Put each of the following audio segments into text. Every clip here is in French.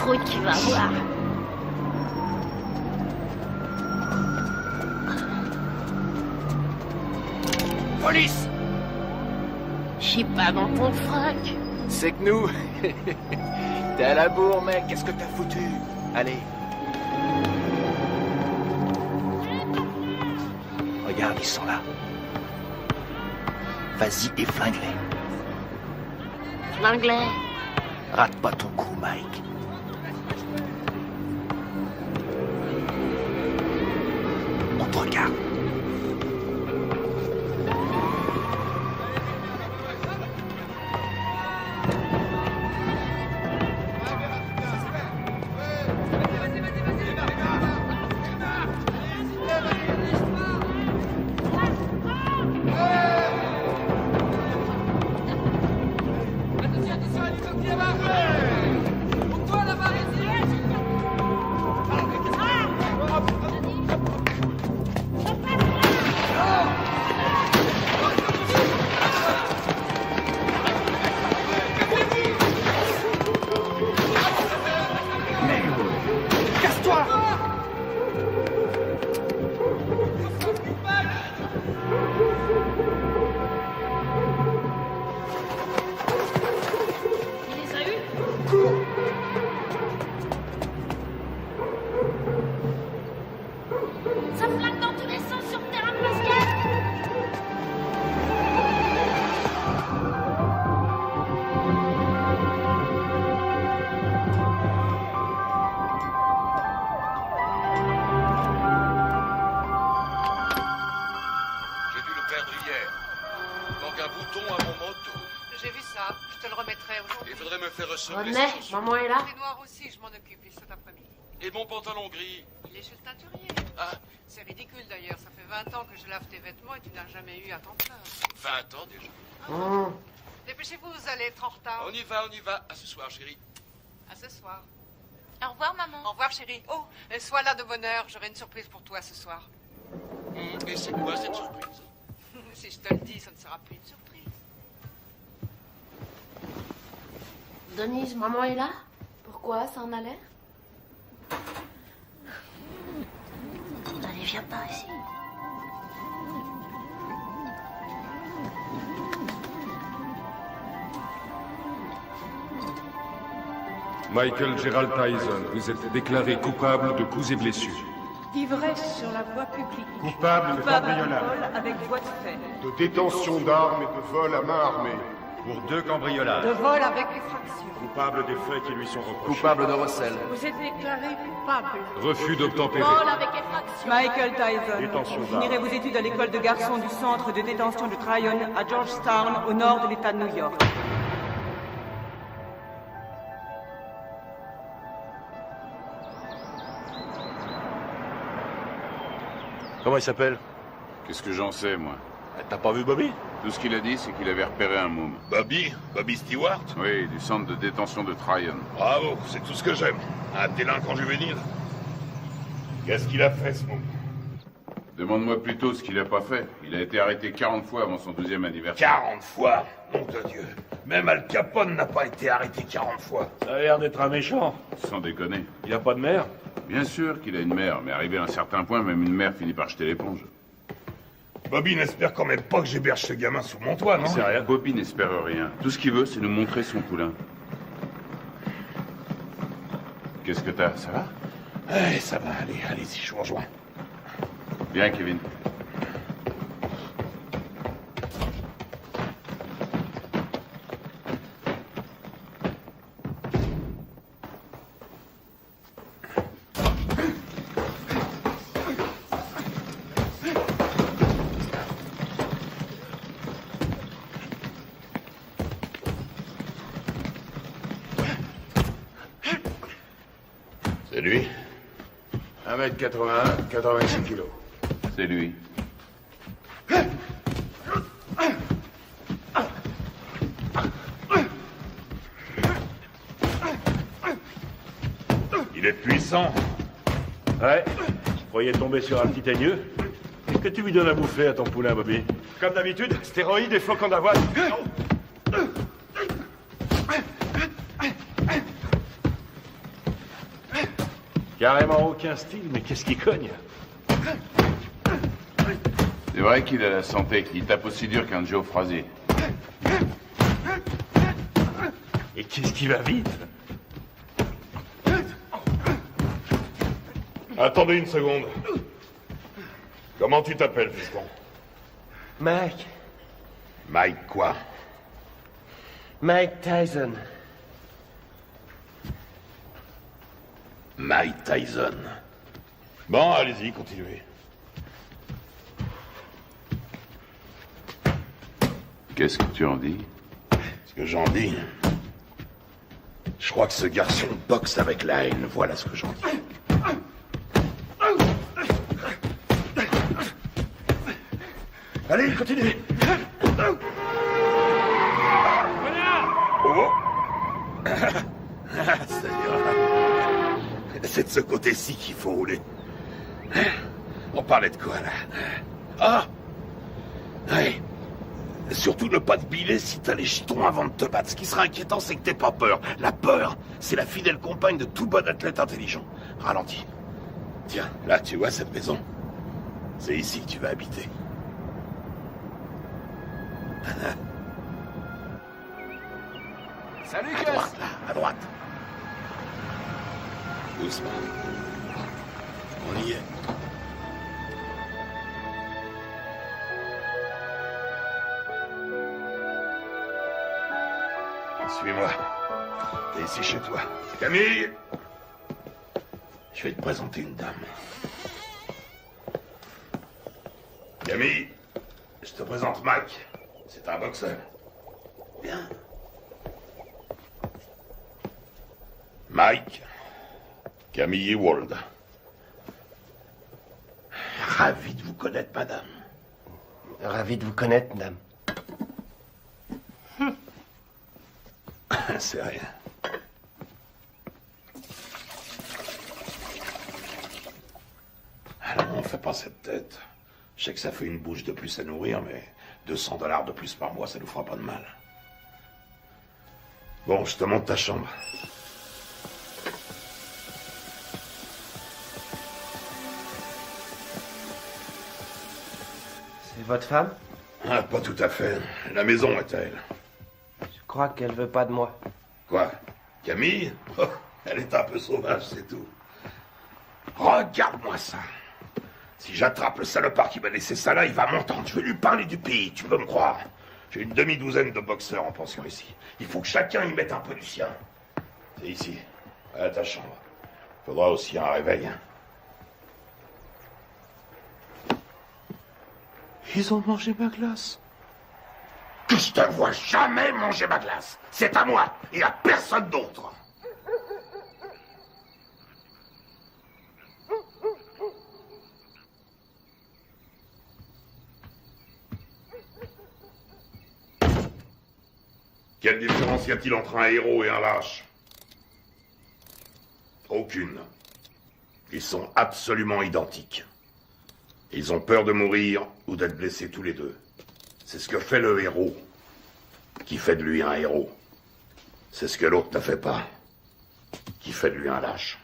croûte, tu vas voir. Police! Je suis pas dans ton froc. C'est que nous... T'es à la bourre, mec, qu'est-ce que t'as foutu? Allez. Regarde, ils sont là. Vas-y et flingue-les. L'anglais. Rate pas ton coup, Mike. On te regarde. Rodney, maman est là. Les noirs aussi, je m'en occupe, ils cet après-midi. Et mon pantalon gris? Il est chez le teinturier. Ah, C'est ridicule d'ailleurs, ça fait 20 ans que je lave tes vêtements et tu n'as jamais eu à t'en plaindre. 20 ans déjà. Dépêchez-vous, vous allez être en retard. On y va, on y va. À ce soir, chérie. À ce soir. Au revoir, maman. Au revoir, chérie. Oh, sois là de bonne heure, j'aurai une surprise pour toi ce soir. Et c'est quoi cette surprise? Si je te le dis, ça ne sera plus une surprise. Denise, maman est là. Pourquoi? Ça en a l'air? Allez, viens par ici. Michael Gerald Tyson, vous êtes déclaré coupable de coups et blessures. D'ivresse sur la voie publique. Coupable de Coupable de cambriolage, vol avec voie de fait. de détention d'armes et de vol à main armée. Pour 2 cambriolages. De vol avec effraction. Coupable des faits qui lui sont reprochés. Coupable de recel. Vous êtes déclaré coupable. Refus d'obtempérer. Vol avec effraction. Michael Tyson. Détention Vous finirez vos études à l'école de garçons du centre de détention de Tryon à Georgetown, au nord de l'État de New York. Comment il s'appelle? Qu'est-ce que j'en sais, moi? T'as pas vu Bobby? Tout ce qu'il a dit, c'est qu'il avait repéré un môme. Bobby Stewart? Oui, du centre de détention de Tryon. Bravo, c'est tout ce que j'aime. Un délinquant juvénile. Qu'est-ce qu'il a fait, ce môme? Demande-moi plutôt ce qu'il a pas fait. Il a été arrêté 40 fois avant son 12e anniversaire. 40 fois? Nom de Dieu. Même Al Capone n'a pas été arrêté 40 fois. Ça a l'air d'être un méchant. Sans déconner. Il a pas de mère? Bien sûr qu'il a une mère, mais arrivé à un certain point, même une mère finit par jeter l'éponge. Bobby n'espère quand même pas que j'héberge ce gamin sous mon toit, non? C'est rien. Bobby n'espère rien. Tout ce qu'il veut, c'est nous montrer son poulain. Qu'est-ce que t'as? Ça va? Ça va, allez-y, je vous rejoins. Bien, Kevin. C'est lui? 1m81, 86 kilos. C'est lui. Il est puissant. Ouais. Je croyais tomber sur un petit teigneux. Qu'est-ce que tu lui donnes à bouffer à ton poulain, Bobby? Comme d'habitude, stéroïdes et flocons d'avoine. Carrément aucun style, mais qu'est-ce qui cogne? C'est vrai qu'il a la santé. Il tape aussi dur qu'un Joe Frazier. Et qu'est-ce qui va vite? Attendez une seconde. Comment tu t'appelles, fiston? Mike. Mike quoi? Mike Tyson. Mike Tyson. Bon, allez-y, continuez. Qu'est-ce que tu en dis? Ce que j'en dis... Je crois que ce garçon boxe avec la haine, voilà ce que j'en dis. Allez, continuez. Oh. C'est de ce côté-ci qu'il faut rouler. On parlait de quoi, là? Ah! Ouais. Surtout ne pas te biler si t'as les jetons avant de te battre. Ce qui sera inquiétant, c'est que t'aies pas peur. La peur, c'est la fidèle compagne de tout bon athlète intelligent. Ralentis. Tiens, là, tu vois cette maison? C'est ici que tu vas habiter. Salut, À Gus. droite, là, à droite. Doucement. On y est. Suis-moi. T'es ici chez toi. Camille! Je vais te présenter une dame. Camille, je te présente Mike. C'est un boxeur. Bien. Mike, Camille Ewald. Ravi de vous connaître, madame. Ravi de vous connaître, madame. C'est rien. Alors, on fait pas cette tête. Je sais que ça fait une bouche de plus à nourrir, mais $200 de plus par mois, ça nous fera pas de mal. Bon, je te montre ta chambre. C'est votre femme? Ah, pas tout à fait. La maison est à elle. Je crois qu'elle veut pas de moi. Quoi? Camille? Oh, elle est un peu sauvage, c'est tout. Regarde-moi ça. Si j'attrape le salopard qui m'a laissé ça là, il va m'entendre. Je vais lui parler du pays, tu peux me croire. J'ai une demi-douzaine de boxeurs en pension ici. Il faut que chacun y mette un peu du sien. C'est ici, à ta chambre. Faudra aussi un réveil. Ils ont mangé ma glace. Que je te vois jamais manger ma glace. C'est à moi et à personne d'autre. Quelle différence y a-t-il entre un héros et un lâche? Aucune. Ils sont absolument identiques. Ils ont peur de mourir ou d'être blessés tous les deux. C'est ce que fait le héros, qui fait de lui un héros. C'est ce que l'autre ne fait pas, qui fait de lui un lâche.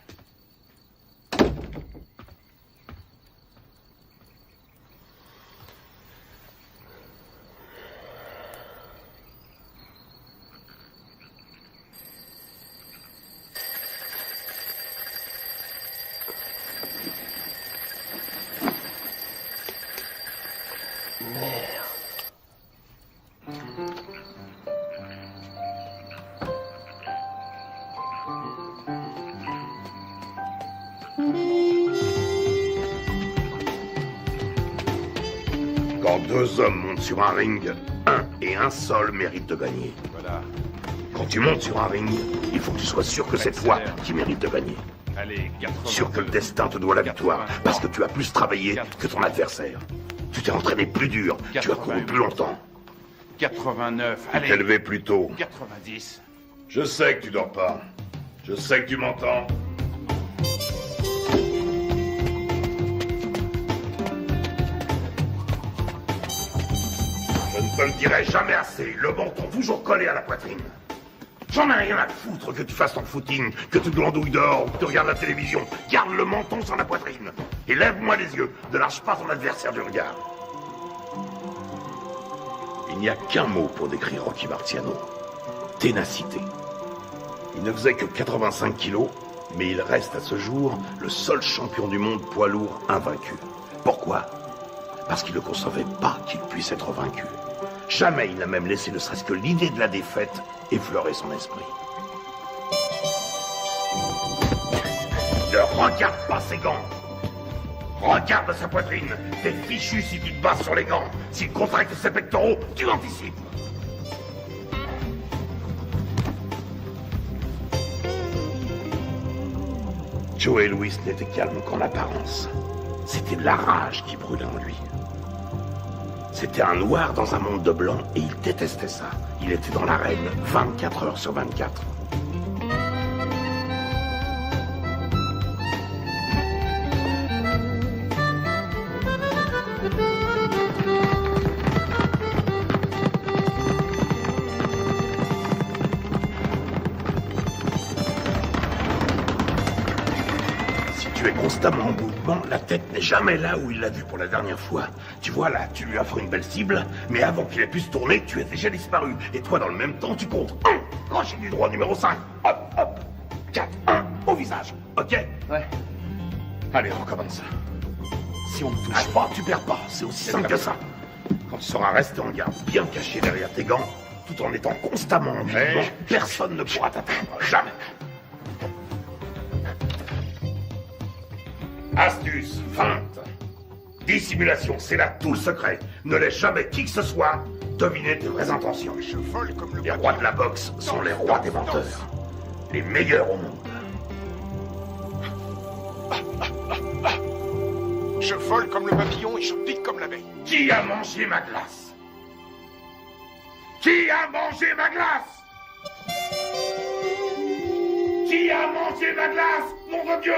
Quand deux hommes montent sur un ring, un et un seul mérite de gagner. Voilà. Quand tu montes sur un ring, il faut que tu sois sûr que c'est toi qui mérites de gagner. Allez, 82. Sûr que le destin te doit la victoire, parce que tu as plus travaillé que ton adversaire. Tu t'es entraîné plus dur, tu as couru plus longtemps. 89. Tu t'es Allez, levé plus tôt. 90. Je sais que tu dors pas. Je sais que tu m'entends. Je ne te le dirai jamais assez. Le menton toujours collé à la poitrine. J'en ai rien à foutre que tu fasses ton footing, que tu glandouilles dehors ou que tu regardes la télévision. Garde le menton sur la poitrine. Et lève-moi les yeux. Ne lâche pas ton adversaire du regard. Il n'y a qu'un mot pour décrire Rocky Marciano. Ténacité. Il ne faisait que 85 kilos, mais il reste à ce jour le seul champion du monde poids lourd invaincu. Pourquoi? Parce qu'il ne concevait pas qu'il puisse être vaincu. Jamais il n'a même laissé ne serait-ce que l'idée de la défaite effleurer son esprit. Ne regarde pas ses gants. Regarde sa poitrine. T'es fichu si tu te bases sur les gants. S'il contracte ses pectoraux, tu anticipes. Joey Louis n'était calme qu'en apparence. C'était de la rage qui brûlait en lui. C'était un noir dans un monde de blanc et il détestait ça. Il était dans l'arène 24 heures sur 24. Constamment en mouvement, la tête n'est jamais là où il l'a vue pour la dernière fois. Tu vois là, tu lui offres une belle cible, mais avant qu'il ait pu se tourner, tu es déjà disparu. Et toi, dans le même temps, tu comptes 1, crochet du droit numéro 5, hop, hop, 4, 1, au visage, ok? Ouais. Allez, recommence. Si on ne touche pas, tu perds pas, c'est aussi simple que ça. Quand tu seras resté en garde, bien caché derrière tes gants, tout en étant constamment en mouvement, personne ne pourra t'atteindre, jamais. Astuce, feinte, dissimulation, c'est là tout le secret. Ne laisse jamais qui que ce soit deviner tes vraies intentions. Les rois de la boxe sont les rois des menteurs. Les meilleurs au monde. Je vole comme le papillon et je pique comme l'abeille. Qui a mangé ma glace? Qui a mangé ma glace? Qui a mangé ma glace? Nom de Dieu!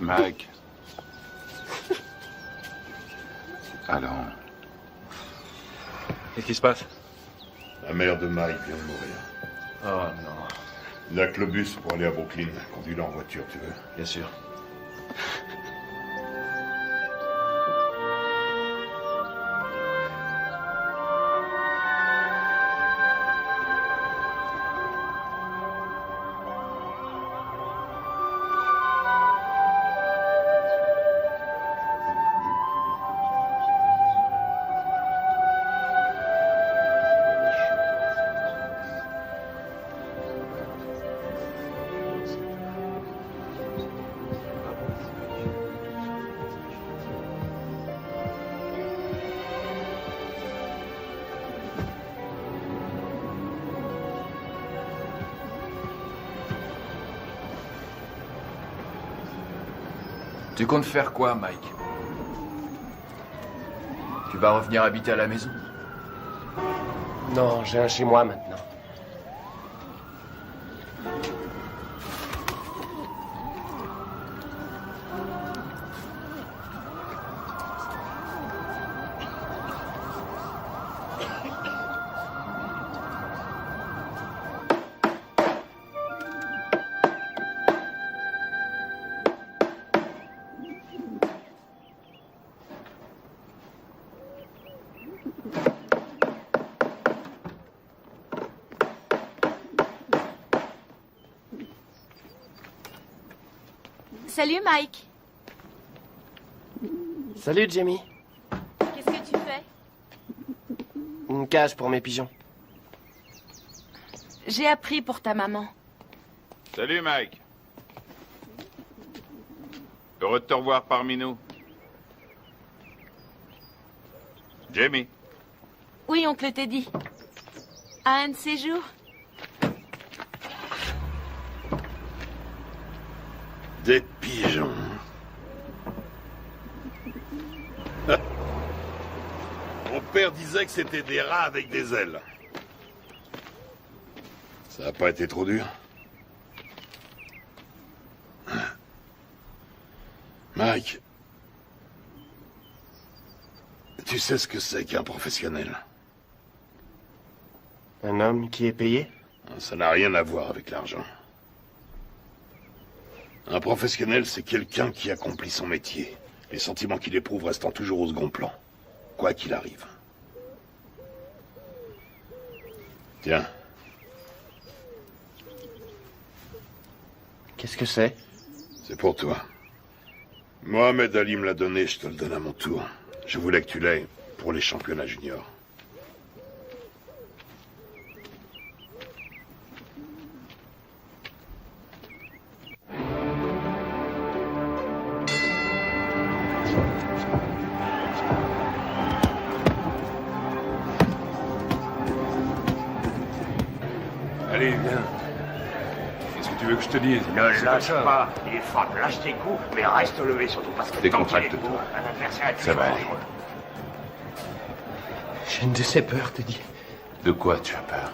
Mike. Alors. Qu'est-ce qui se passe? La mère de Mike vient de mourir. Oh non. Il n'y a que le bus pour aller à Brooklyn. Conduis-le en voiture, tu veux? Bien sûr. Tu comptes faire quoi, Mike? Tu vas revenir habiter à la maison? Non, j'ai un chez moi maintenant. Salut Mike. Salut Jamie. Qu'est-ce que tu fais? Une cage pour mes pigeons. J'ai appris pour ta maman. Salut Mike. Heureux de te revoir parmi nous. Jamie. Oui, oncle Teddy. À un de ces jours? Des pigeons. Mon père disait que c'était des rats avec des ailes. Ça a pas été trop dur? Mike, tu sais ce que c'est qu'un professionnel? Un homme qui est payé? Ça n'a rien à voir avec l'argent. Un professionnel, c'est quelqu'un qui accomplit son métier. Les sentiments qu'il éprouve restant toujours au second plan, quoi qu'il arrive. Tiens. Qu'est-ce que c'est? C'est pour toi. Mohamed Ali me l'a donné, je te le donne à mon tour. Je voulais que tu l'aies pour les championnats juniors. Allez, viens. Qu'est-ce que tu veux que je te dise? Ne lâche pas. Il frappe, lâche tes coups, mais reste levé, surtout parce que Décontracte-toi. un adversaire est Ça va plus aller. dangereux. J'ai une de ces peurs, Teddy. De quoi tu as peur?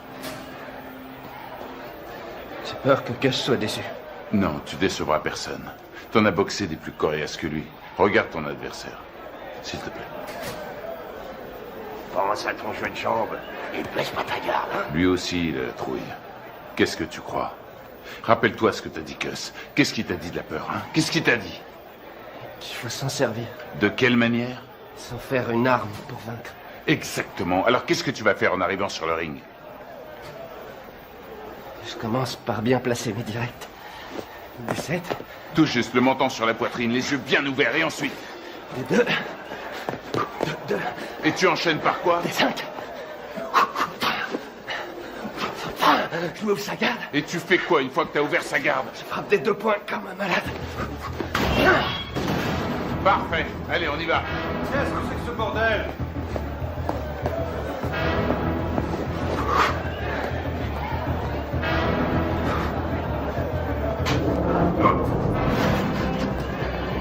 J'ai peur que Gus soit déçu. Non, tu décevras personne. T'en as boxé des plus coriaces que lui. Regarde ton adversaire. S'il te plaît. Pense à ton jeu de jambes et baisse pas ta garde. Hein? Lui aussi, il a la trouille. Qu'est-ce que tu crois? Rappelle-toi ce que t'a dit Gus. Qu'est-ce qu'il t'a dit de la peur, hein? Qu'est-ce qu'il t'a dit? Qu'il faut s'en servir. De quelle manière? Sans faire une arme pour vaincre. Exactement. Alors qu'est-ce que tu vas faire en arrivant sur le ring? Je commence par bien placer mes directs. Des 7. Tout juste le menton sur la poitrine, les yeux bien ouverts, et ensuite? Des 2. Deux. Et tu enchaînes par quoi? Des 5. Je m'ouvre sa garde. Et tu fais quoi une fois que t'as ouvert sa garde? Je frappe des 2 points comme un malade. Parfait. Allez, on y va. Qu'est-ce que c'est que ce bordel?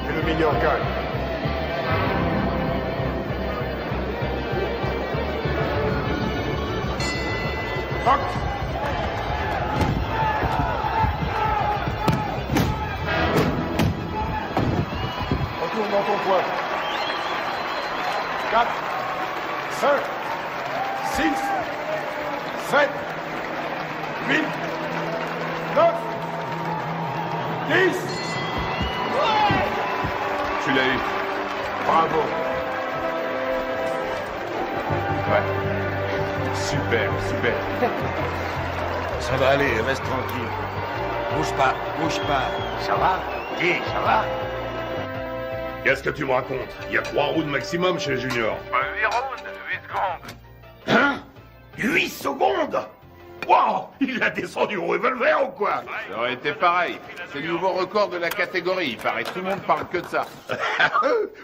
Et le meilleur gagne. Fuck! Retourne dans ton coin. 4, 5, 6, 7, 8, 9, 10. Tu l'as eu. Bravo. Ouais. Super, super. Ça va aller, reste tranquille. Bouge pas, bouge pas. Ça va? Dis, ça va? Qu'est-ce que tu me racontes? Il y a 3 rounds maximum chez les juniors. 8 rounds, 8 secondes. Hein? 8 secondes? Wow! Il a descendu au revolver ou quoi? Ça aurait été pareil. C'est le nouveau record de la catégorie. Il paraît tout le monde parle que de ça.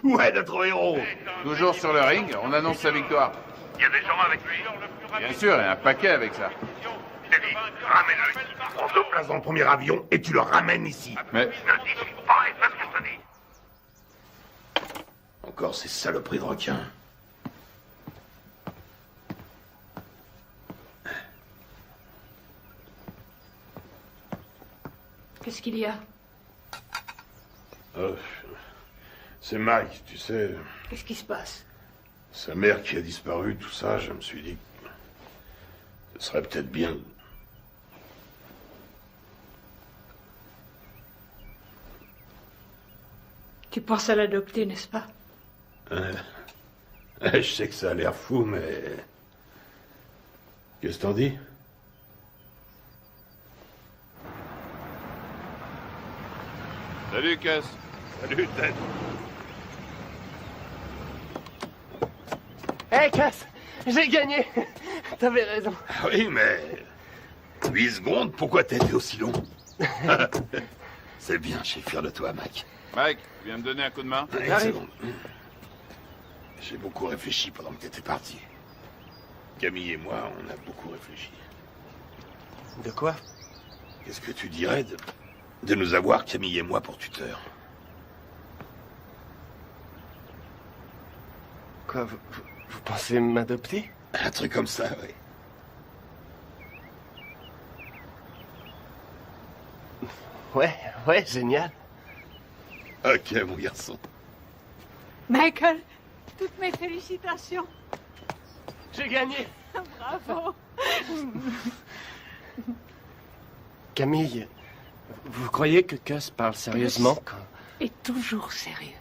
Où est notre héros? Toujours sur le ring, on annonce sa victoire. Il y a des gens avec lui. Bien sûr, il y a un paquet avec ça. Teddy, ramène-le ici. Prends 2 places dans le premier avion et tu le ramènes ici. Mais Ne discute pas et fais ce que je te dis. Encore ces saloperies de requins. Qu'est-ce qu'il y a? C'est Mike, tu sais. Qu'est-ce qui se passe? Sa mère qui a disparu, tout ça, je me suis dit que ce serait peut-être bien. Tu penses à l'adopter, n'est-ce pas? Je sais que ça a l'air fou, mais... Qu'est-ce que t'en dis? salut, Gus. Salut, Ted. Hé, Cass! J'ai gagné! T'avais raison. Ah oui, mais... 8 secondes, pourquoi t'as été aussi long? C'est bien, je suis fier de toi, Mike. Mike, tu viens me donner un coup de main? Une seconde. J'ai beaucoup réfléchi pendant que t'étais parti. Camille et moi, on a beaucoup réfléchi. De quoi? Qu'est-ce que tu dirais de nous avoir, Camille et moi, pour tuteurs? Quoi, vous pensez m'adopter? Un truc comme ça, oui. Ouais, génial. Ok, mon garçon. Michael, toutes mes félicitations. J'ai gagné. Bravo. Camille, vous croyez que Cuss parle sérieusement quand... Est toujours sérieux.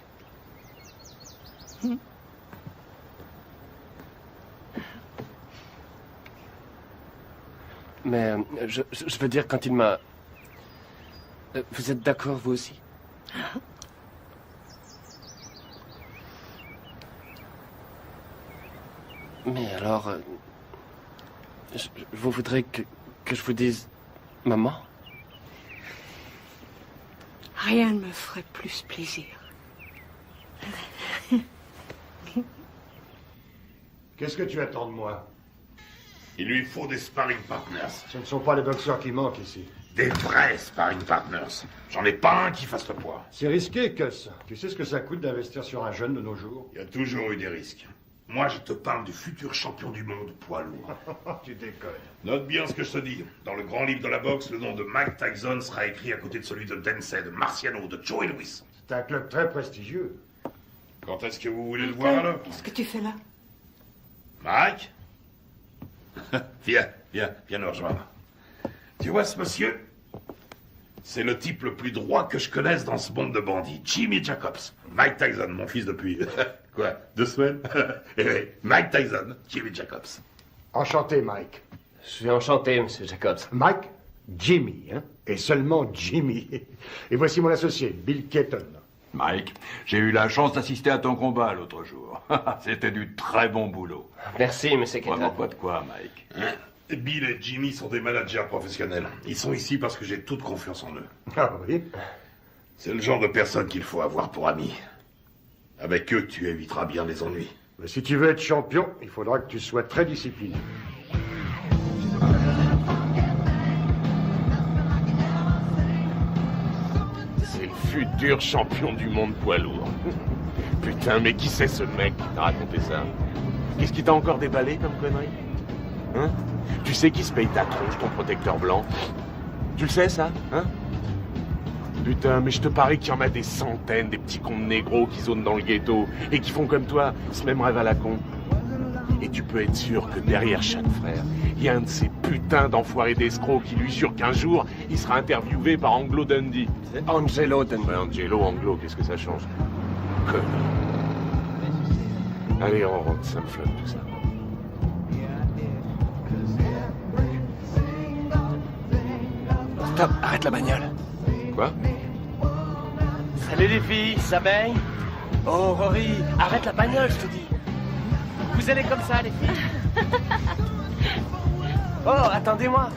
Mais je veux dire, quand il m'a... Vous êtes d'accord, vous aussi? Mais alors... vous voudrez que je vous dise... Maman? Rien ne me ferait plus plaisir. Qu'est-ce que tu attends de moi? Il lui faut des sparring partners. Ce ne sont pas les boxeurs qui manquent ici. Des vrais sparring partners. J'en ai pas un qui fasse le poids. C'est risqué, Cuss. Tu sais ce que ça coûte d'investir sur un jeune de nos jours? Il y a toujours eu des risques. Moi, je te parle du futur champion du monde poids lourd. Tu déconnes. Note bien ce que je te dis. Dans le grand livre de la boxe, le nom de Mike Tyson sera écrit à côté de celui de Dempsey, de Marciano, de Joe Louis. C'est un club très prestigieux. Quand est-ce que vous voulez le voir alors? Qu'est-ce que tu fais là? Mike? Viens nous rejoindre. Tu vois ce monsieur? C'est le type le plus droit que je connaisse dans ce monde de bandits. Jimmy Jacobs. Mike Tyson, mon fils depuis... Quoi? 2 semaines? Eh oui, Mike Tyson, Jimmy Jacobs. Enchanté, Mike. Je suis enchanté, Monsieur Jacobs. Mike, Jimmy, hein? Et seulement Jimmy. Et voici mon associé, Bill Keaton. Mike, j'ai eu la chance d'assister à ton combat l'autre jour. C'était du très bon boulot. Merci, Monsieur Keaton. Vraiment pas de quoi, Mike. Hein? Bill et Jimmy sont des managers professionnels. Ils sont ici parce que j'ai toute confiance en eux. Ah oui? C'est le genre de personne qu'il faut avoir pour ami. Avec eux, tu éviteras bien les ennuis. Mais si tu veux être champion, il faudra que tu sois très discipliné. C'est le futur champion du monde poids lourd. Putain, mais qui c'est ce mec qui t'a raconté ça? Qu'est-ce qui t'a encore déballé comme connerie? Hein? Tu sais qui se paye ta tronche, ton protecteur blanc? Tu le sais, ça? Hein? Putain, mais je te parie qu'il y en a des centaines, des petits cons de négros qui zonent dans le ghetto et qui font comme toi, ce même rêve à la con. Et tu peux être sûr que derrière chaque frère, il y a un de ces putains d'enfoirés d'escrocs qui lui jure qu'un jour, il sera interviewé par Anglo Dundee. C'est Angelo Dundee. Ouais, Angelo, Anglo, qu'est-ce que ça change? Connard. Allez, on rentre, ça me flotte tout ça. Stop, arrête la bagnole. Quoi? Salut les filles, ça baigne? Oh, Rory, arrête la bagnole, je te dis. Vous allez comme ça, les filles? Oh, attendez-moi.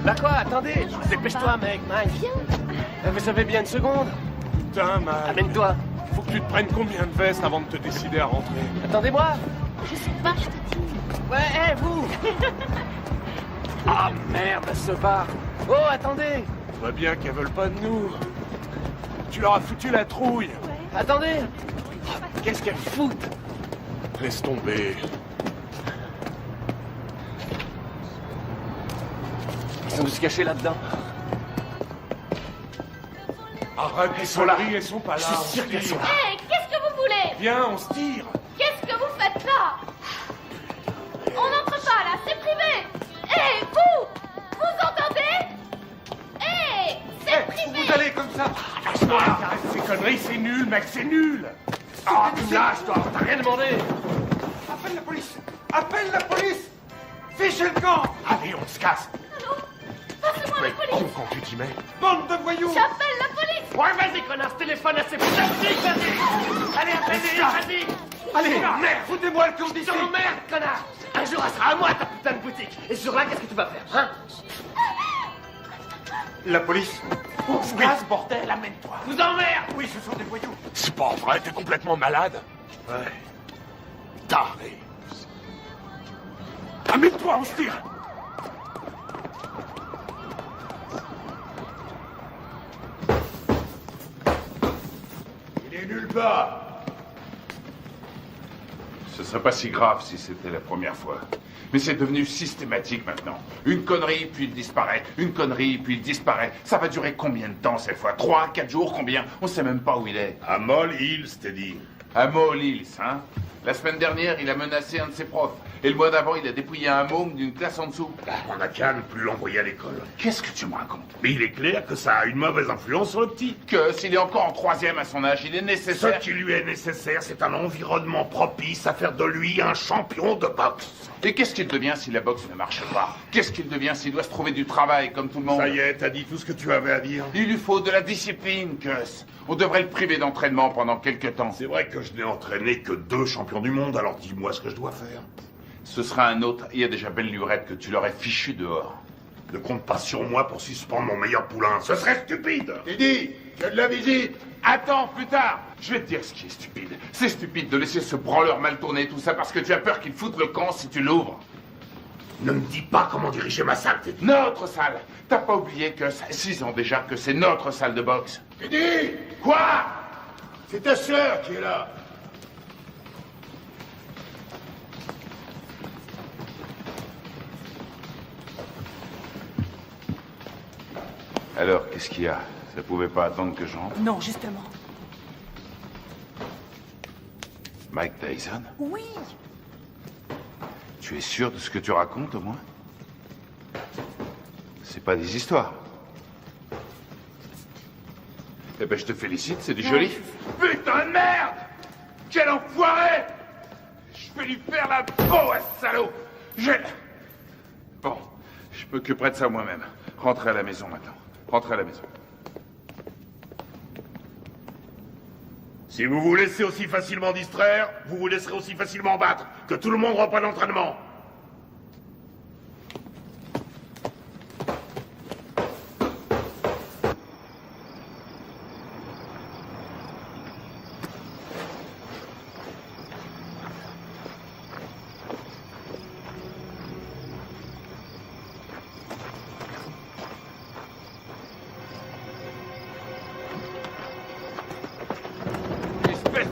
Bah quoi, attendez, dépêche-toi, mec, Mike. Vous avez bien une seconde? Putain, Mike. Amène-toi. Faut que tu te prennes combien de vestes avant de te décider à rentrer? Attendez-moi. Je sais pas, je te dis. Ouais, hé, vous. Ah, merde, ce bar. Oh, attendez. On voit bien qu'elles veulent pas de nous. Tu leur as foutu la trouille. Attendez. Qu'est-ce qu'elles foutent? Laisse tomber. Ils sont tous cachés là-dedans. Arrête, elles sont là. Elles sont pas là. Je suis sûr qu'elles sont là. Hé, qu'est-ce que vous voulez? Viens, on se tire. Qu'est-ce que vous faites là? On n'entre pas là, c'est privé. Hé, vous! Vous entendez? Hé, c'est privé. Vous allez comme ça. Lâche-toi. Arrête ces conneries, c'est nul, mec, c'est nul. Ah, tu me lâches, toi. T'as rien demandé. Appelle la police. Appelle la police. Fichez le camp. Allez, on se casse. Allô? Passez-moi la police. Quand tu t'y mets. Bande de voyous. J'appelle la police. Ouais, vas-y, connasse, téléphone à ces putains de flics, vas-y. Allez, appelle-les, vas-y. Allez, merde, foutez-moi le camp d'ici. Je t'emmerde, connard. Un jour, elle sera à moi, ta putain de boutique. Et ce jour-là, qu'est-ce que tu vas faire, hein? La police. On se casse, bordel, amène-toi. Vous emmerde. Oui, ce sont des voyous. C'est pas vrai, t'es complètement malade. Ouais. Taré. Amène-toi, on se tire. Il est nulle part. Ce serait pas si grave si c'était la première fois. Mais c'est devenu systématique maintenant. Une connerie, puis il disparaît. Une connerie, puis il disparaît. Ça va durer combien de temps cette fois? 3, 4 jours, combien? On sait même pas où il est. À Moll Hills, t'es dit. À Moll Hills, hein? La semaine dernière, il a menacé un de ses profs. Et le mois d'avant, il a dépouillé un môme d'une classe en dessous. On n'a qu'à ne plus l'envoyer à l'école. Qu'est-ce que tu me racontes? Mais il est clair que ça a une mauvaise influence sur le petit. Que s'il est encore en 3e à son âge, il est nécessaire... Ce qui lui est nécessaire, c'est un environnement propice à faire de lui un champion de boxe. Et qu'est-ce qu'il devient si la boxe ne marche pas? Qu'est-ce qu'il devient s'il doit se trouver du travail comme tout le monde? Ça y est, t'as dit tout ce que tu avais à dire. Il lui faut de la discipline, Gus. On devrait le priver d'entraînement pendant quelques temps. C'est vrai que je n'ai entraîné que 2 champions du monde, alors dis-moi ce que je dois faire. Ce sera un autre. Il y a déjà belle lurette que tu l'aurais fichu dehors. Ne compte pas sur moi pour suspendre mon meilleur poulain. Ce serait stupide. Teddy, tu as de la visite. Attends, plus tard. Je vais te dire ce qui est stupide. C'est stupide de laisser ce branleur mal tourner tout ça parce que tu as peur qu'il foute le camp si tu l'ouvres. Ne me dis pas comment diriger ma salle, Teddy. Notre salle. T'as pas oublié que ça fait 6 ans déjà que c'est notre salle de boxe. Teddy! Quoi? C'est ta sœur qui est là. Alors, qu'est-ce qu'il y a? Ça pouvait pas attendre que j'entre? Non, justement. Mike Tyson? Oui. Tu es sûr de ce que tu racontes, au moins? C'est pas des histoires. Eh ben, je te félicite, c'est du joli. Putain de merde! Quel enfoiré! Je vais lui faire la peau à ce salaud! Bon, je m'occuperai de ça moi-même. Rentrez à la maison maintenant. Rentrez à la maison. Si vous vous laissez aussi facilement distraire, vous vous laisserez aussi facilement battre. Que tout le monde reprenne l'entraînement.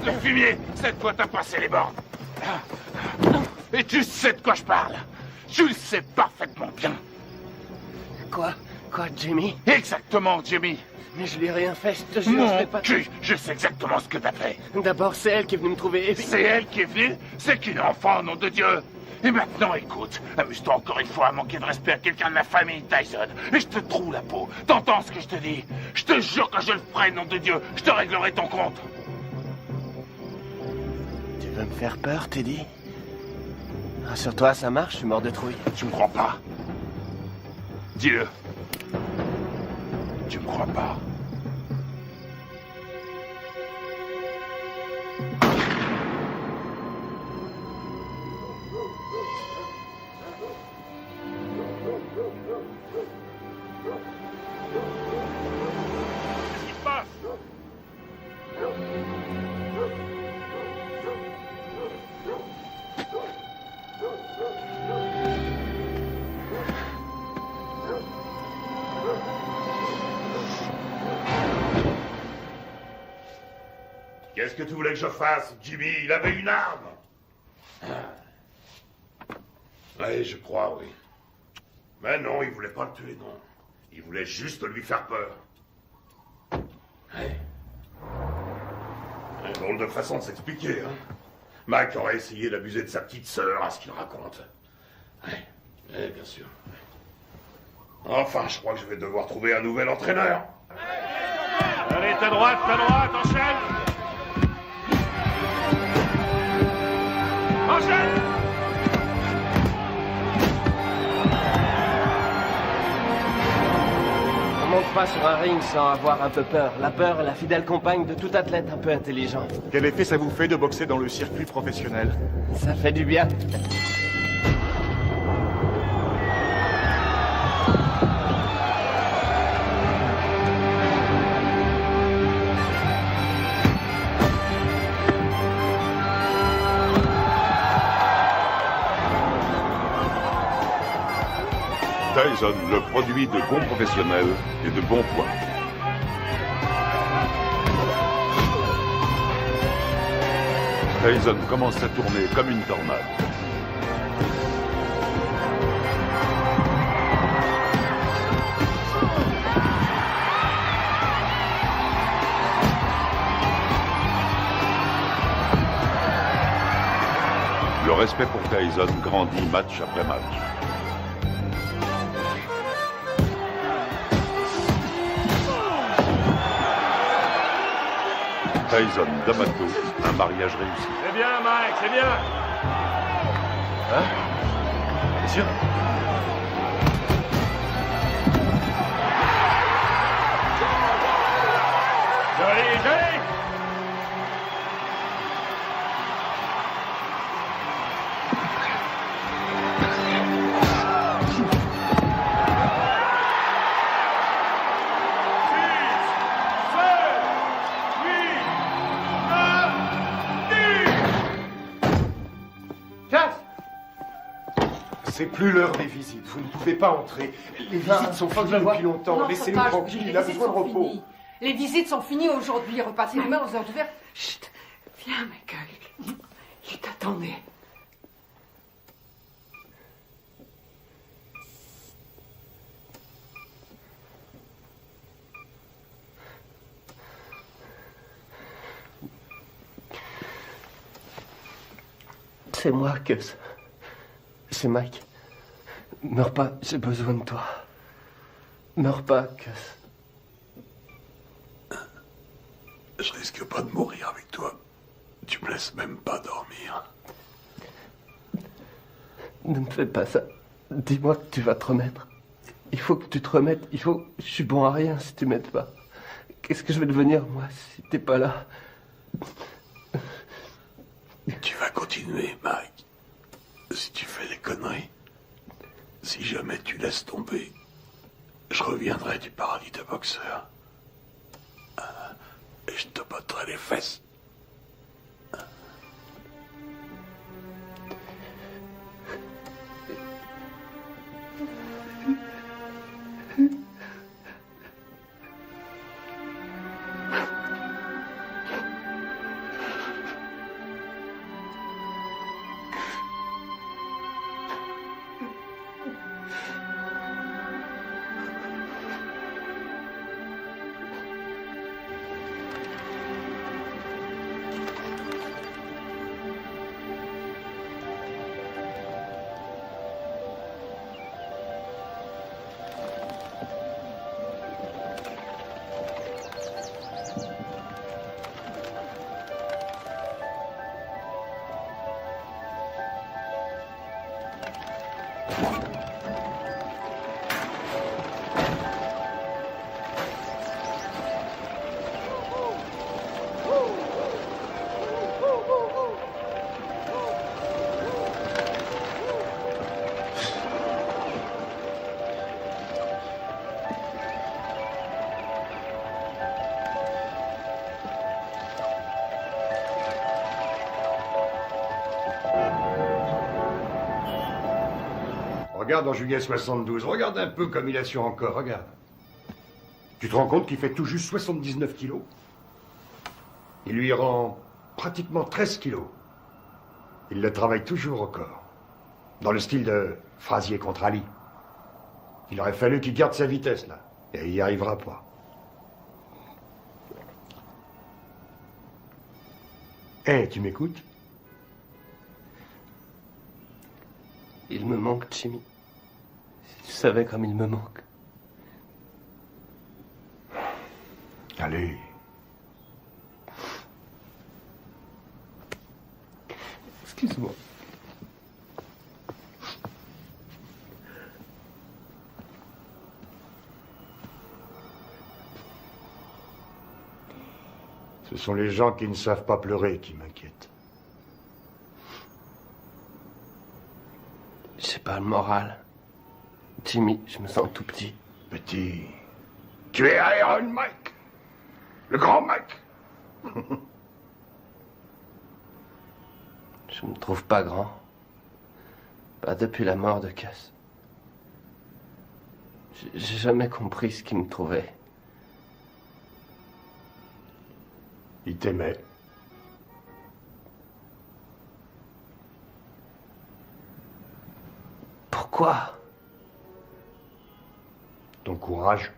Le fumier, cette fois t'as passé les bornes. Et tu sais de quoi je parle. Tu le sais parfaitement bien. Quoi, Jimmy? Exactement, Jimmy. Mais je lui ai rien fait, je te jure, je Mon fais pas... cul, je sais exactement ce que t'as fait. D'abord, c'est elle qui est venue me trouver et puis... C'est elle qui est venue? C'est qu'une enfant, nom de Dieu. Et maintenant, écoute, amuse-toi encore une fois à manquer de respect à quelqu'un de la famille Tyson. Et je te troue la peau. T'entends ce que je te dis? Je te jure que je le ferai, nom de Dieu. Je te réglerai ton compte. Tu veux me faire peur, Teddy? Rassure-toi, ça marche, je suis mort de trouille. Tu me crois pas? Dis-le. Tu me crois pas? Qu'est-ce qui se passe? Qu'est-ce que tu voulais que je fasse, Jimmy? Il avait une arme. Oui, je crois, oui. Mais non, il voulait pas le tuer, non. Il voulait juste lui faire peur. Ouais. Un drôle de façon de s'expliquer, hein. Mike aurait essayé d'abuser de sa petite sœur, à ce qu'il raconte. Ouais, bien sûr. Enfin, je crois que je vais devoir trouver un nouvel entraîneur. Allez, ta droite, enchaîne! Enchaîne! On monte pas sur un ring sans avoir un peu peur. La peur est la fidèle compagne de tout athlète un peu intelligent. Quel effet ça vous fait de boxer dans le circuit professionnel? Ça fait du bien. Tyson, le produit de bons professionnels et de bons points. Tyson commence à tourner comme une tornade. Le respect pour Tyson grandit match après match. Tyson, D'Amato, un mariage réussi. C'est bien, Mike, c'est bien. Hein? Bien sûr. Joli, joli. C'est plus l'heure des visites. Vous ne pouvez pas entrer. Les visites sont finies depuis longtemps. Laissez-nous tranquille. Il a besoin de repos. Les visites sont finies aujourd'hui. Repassez demain aux heures d'ouverture. Chut, viens, Michael. Il t'attendait. C'est moi, Gus. C'est Mike. Meurs pas, j'ai besoin de toi. Meurs pas, Gus. Je risque pas de mourir avec toi. Tu me laisses même pas dormir. Ne me fais pas ça. Dis-moi que tu vas te remettre. Il faut que tu te remettes. Je suis bon à rien si tu m'aides pas. Qu'est-ce que je vais devenir, moi, si t'es pas là? Tu vas continuer, Mike. Si tu fais des conneries, si jamais tu laisses tomber, je reviendrai du paradis de boxeur. Et je te botterai les fesses. Regarde en juillet 72, regarde un peu comme il assure encore, regarde. Tu te rends compte qu'il fait tout juste 79 kilos? Il lui rend pratiquement 13 kilos. Il le travaille toujours au corps. Dans le style de Frazier contre Ali. Il aurait fallu qu'il garde sa vitesse, là. Et il n'y arrivera pas. Hé, tu m'écoutes? Il me manque, Jimmy. Si tu savais comme il me manque. Allez. Excuse-moi. Ce sont les gens qui ne savent pas pleurer qui m'inquiètent. J'ai pas le moral. Jimmy, je me sens tout petit. Petit. Tu es Iron Mike. Le grand Mike. Je me trouve pas grand. Pas depuis la mort de Cass. J'ai jamais compris ce qu'il me trouvait. Il t'aimait. Quoi? Ton courage.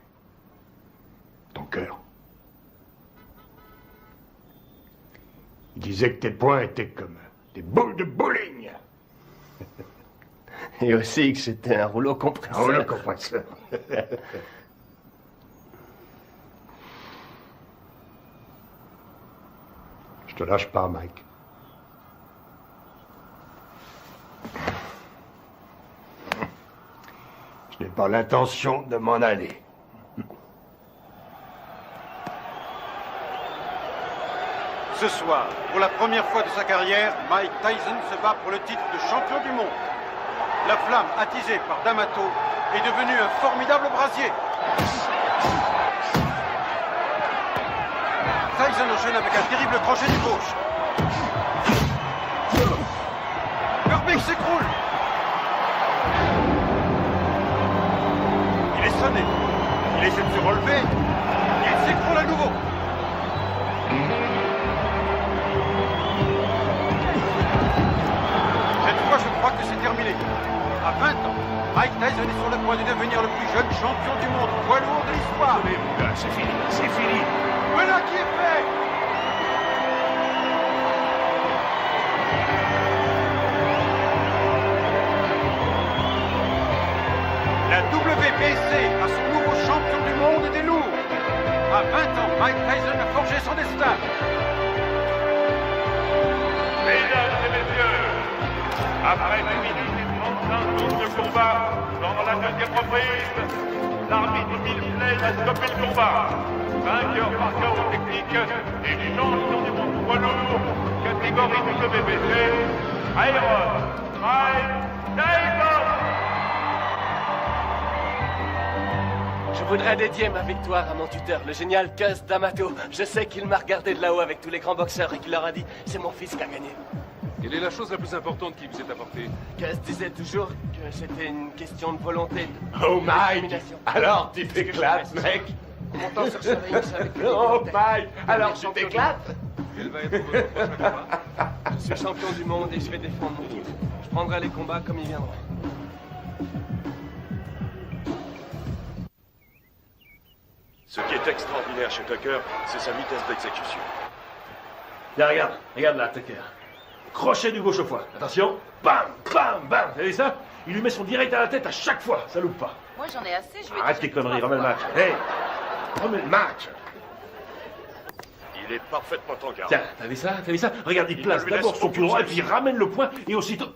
Ton cœur. Il disait que tes poings étaient comme des boules de bowling. Et aussi que j'étais un rouleau compresseur. Un rouleau compresseur. Je te lâche pas, Mike. Je n'ai pas l'intention de m'en aller. Ce soir, pour la première fois de sa carrière, Mike Tyson se bat pour le titre de champion du monde. La flamme attisée par D'Amato est devenue un formidable brasier. Tyson enchaîne avec un terrible crochet du gauche. Herbig s'écroule. Il est sonné. Il essaie de se relever. Il s'écroule à nouveau. Cette fois, je crois que c'est terminé. À 20 ans, Mike Tyson est sur le point de devenir le plus jeune champion du monde poids lourd de l'histoire. Allez, mon gars, c'est fini, c'est fini. Voilà qui est fait. La WBC a son nouveau champion du monde des lourds. À 20 ans, Mike Tyson a forgé son destin. Mesdames et messieurs, après 2 minutes et 35 secondes de combat, dans la deuxième reprise, l'arbitre Bill Flay a stoppé le combat. Vainqueur par chaos technique et champion du monde poids lourd, catégorie WBC, Iron Mike Tyson. Je voudrais dédier ma victoire à mon tuteur, le génial Cus D'Amato. Je sais qu'il m'a regardé de là-haut avec tous les grands boxeurs et qu'il leur a dit « C'est mon fils qui a gagné ». Quelle est la chose la plus importante qui vous est apportée? Cus disait toujours que c'était une question de volonté. Oh, Mike! Alors, tu t'éclates, mec? Montant sur ce ring, je savais que... Oh, Mike! Alors, tu t'éclates? Quel va être votre prochain combat? Je suis champion du monde et je vais défendre mon titre. Je prendrai les combats comme ils viendront. Ce qui est extraordinaire chez Tucker, c'est sa vitesse d'exécution. Là, regarde là, Tucker. Crochet du gauche au foie. Attention. Bam, bam, bam. Vous avez ça? Il lui met son direct à la tête à chaque fois. Ça loupe pas. Moi, j'en ai assez. Je vais Arrête tes conneries, remets le match. Hey, remets le match. Il est parfaitement en garde. Tiens, t'as vu ça? Regarde, il place d'abord son pied droit et puis il ramène le poing et aussitôt...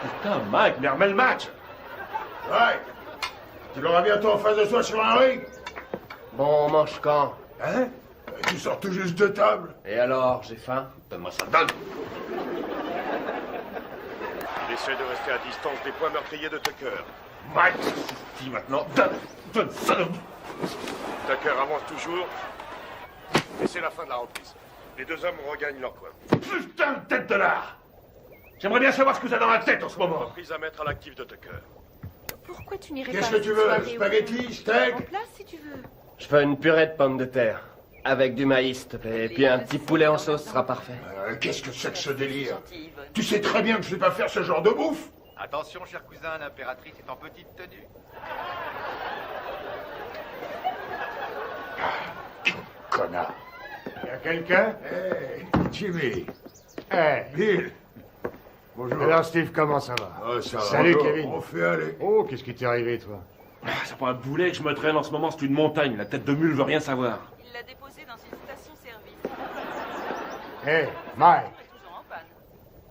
Putain, Mike, mais remets le match. Ouais. Tu l'auras bientôt en face de toi sur un ring. Bon, on mange quand? Hein? Tu sors tout juste de table. Et alors, j'ai faim? Donne-moi ça, donne. Il essaie de rester à distance des points meurtriers de Tucker. Mike, dis maintenant, donne ça. Tucker avance toujours. Et c'est la fin de la reprise. Les deux hommes regagnent leur coin. Putain de tête de lard. J'aimerais bien savoir ce que t'as dans la tête en ce moment. Reprise à mettre à l'actif de Tucker. Pourquoi tu n'irais pas... Qu'est-ce que tu veux? Spaghetti, steak? En place, si tu veux. Je veux une purée de pommes de terre. Avec du maïs, s'il te plaît. Et puis un petit poulet en sauce sera parfait. Qu'est-ce que c'est que ce délire? Tu sais très bien que je sais pas faire ce genre de bouffe. Attention, cher cousin, l'impératrice est en petite tenue. Connard. Y'a quelqu'un? Hey, Jimmy. Hey, Bill. Bonjour. Alors, Steve, comment ça va? Ça va. Salut, Bonjour. Kevin. On fait aller. Oh, qu'est-ce qui t'est arrivé, toi? C'est pas un boulet que je me traîne en ce moment, c'est une montagne. La tête de mule veut rien savoir. Il l'a déposé dans une station-service. Hey, Mike.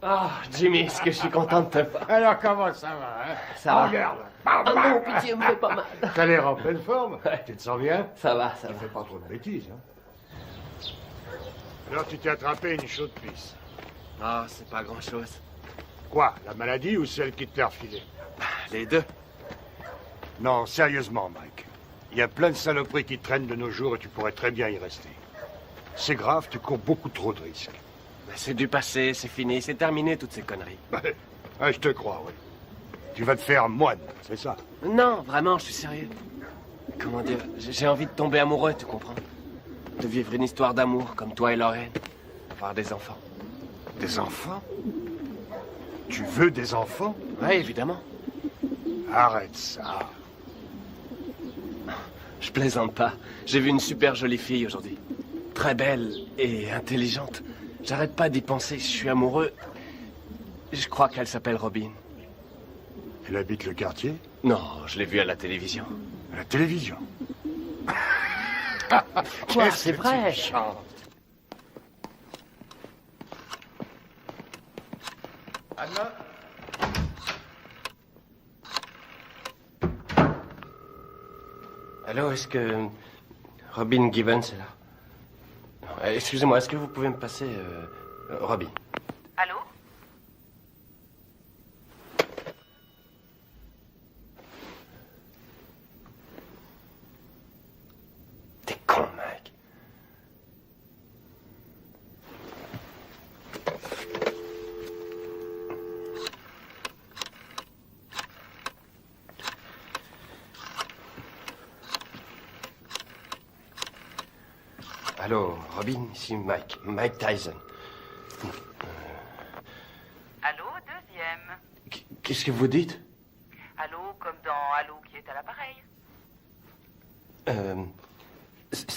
Ah, Jimmy, est-ce que je suis content de te voir? Alors, comment ça va, hein? Ça va. Regarde. Ah non, pitié, me fait pas mal. T'as l'air en pleine forme. Tu te sens bien? Ça va, ça Tu va. fais pas trop de bêtises, hein? Alors, tu t'es attrapé une chaude pisse. Ah, c'est pas grand-chose. Quoi? La maladie ou celle qui te l'a refilée? Les deux. Non, sérieusement, Mike. Il y a plein de saloperies qui traînent de nos jours et tu pourrais très bien y rester. C'est grave, tu cours beaucoup trop de risques. C'est du passé, c'est fini, c'est terminé toutes ces conneries. Je te crois, oui. Tu vas te faire moine, c'est ça? Non, vraiment, je suis sérieux. Comment dire, j'ai envie de tomber amoureux, tu comprends? De vivre une histoire d'amour comme toi et Lorraine. Avoir des enfants. Des enfants? Tu veux des enfants? Oui, évidemment. Arrête ça. Je plaisante pas. J'ai vu une super jolie fille aujourd'hui. Très belle et intelligente. J'arrête pas d'y penser, je suis amoureux. Je crois qu'elle s'appelle Robin. Elle habite le quartier? Non, je l'ai vue à la télévision. À la télévision? Quoi, c'est vrai? Anna? Allô, est-ce que Robin Gibbons est là? Excusez-moi, est-ce que vous pouvez me passer Robin? Allô? T'es con, mec. Allô, Robin, ici Mike Tyson. Allô, deuxième. Qu'est-ce que vous dites? Allô, comme dans Allô qui est à l'appareil.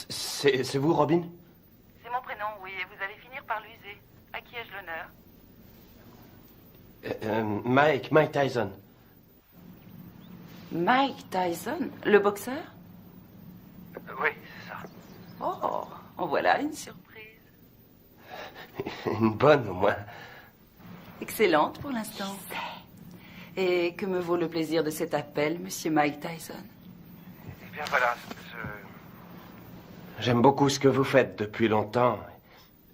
C'est vous, Robin? C'est mon prénom, oui, et vous allez finir par l'user. À qui ai-je l'honneur? Mike Tyson. Mike Tyson, le boxeur? Oui, c'est ça. Oh, en voilà une surprise. Une bonne, au moins. Excellente pour l'instant. Et que me vaut le plaisir de cet appel, monsieur Mike Tyson? Eh bien, voilà, J'aime beaucoup ce que vous faites depuis longtemps.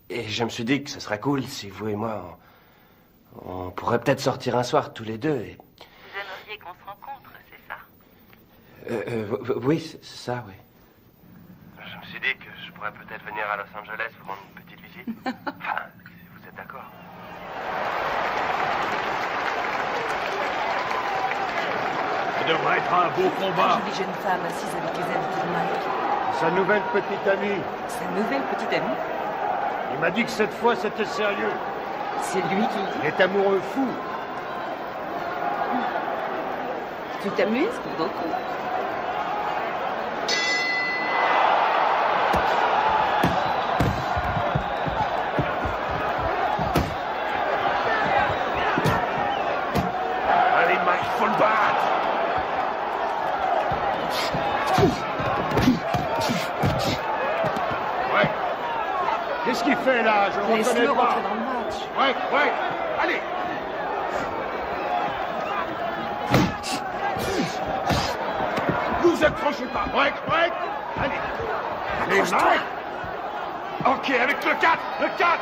Et je me suis dit que ce serait cool si vous et moi, on pourrait peut-être sortir un soir tous les deux. Et... Vous aimeriez qu'on se rencontre, c'est ça? Oui, c'est ça, oui. Je me suis dit que je pourrais peut-être venir à Los Angeles vous rendre une petite visite. Enfin, si vous êtes d'accord. Ça devrait être un beau combat. Une jeune femme assise avec les habitudes de Mike. Sa nouvelle petite amie. Sa nouvelle petite amie? Il m'a dit que cette fois c'était sérieux. C'est lui qui le dit? Il est amoureux fou. Tu t'amuses beaucoup. Allez, Mike, faut le battre. Ouais. Qu'est-ce qu'il fait là? Je le reconnais Laisse-le pas. rentrer dans le match. Ouais. Allez. Vous accrochez pas. Ouais. Allez. Allez, Accroche-toi. Mike. Ok, avec le 4. Le 4.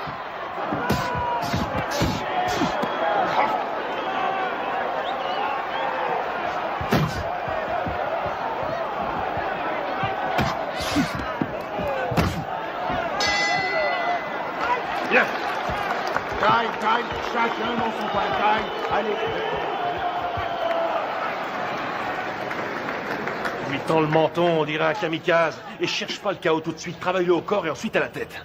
Bien. Taille. Chacun dans son coin. Taille. Allez. Lui tend le menton, on dirait un kamikaze. Et cherche pas le chaos tout de suite. Travaille-le au corps et ensuite à la tête.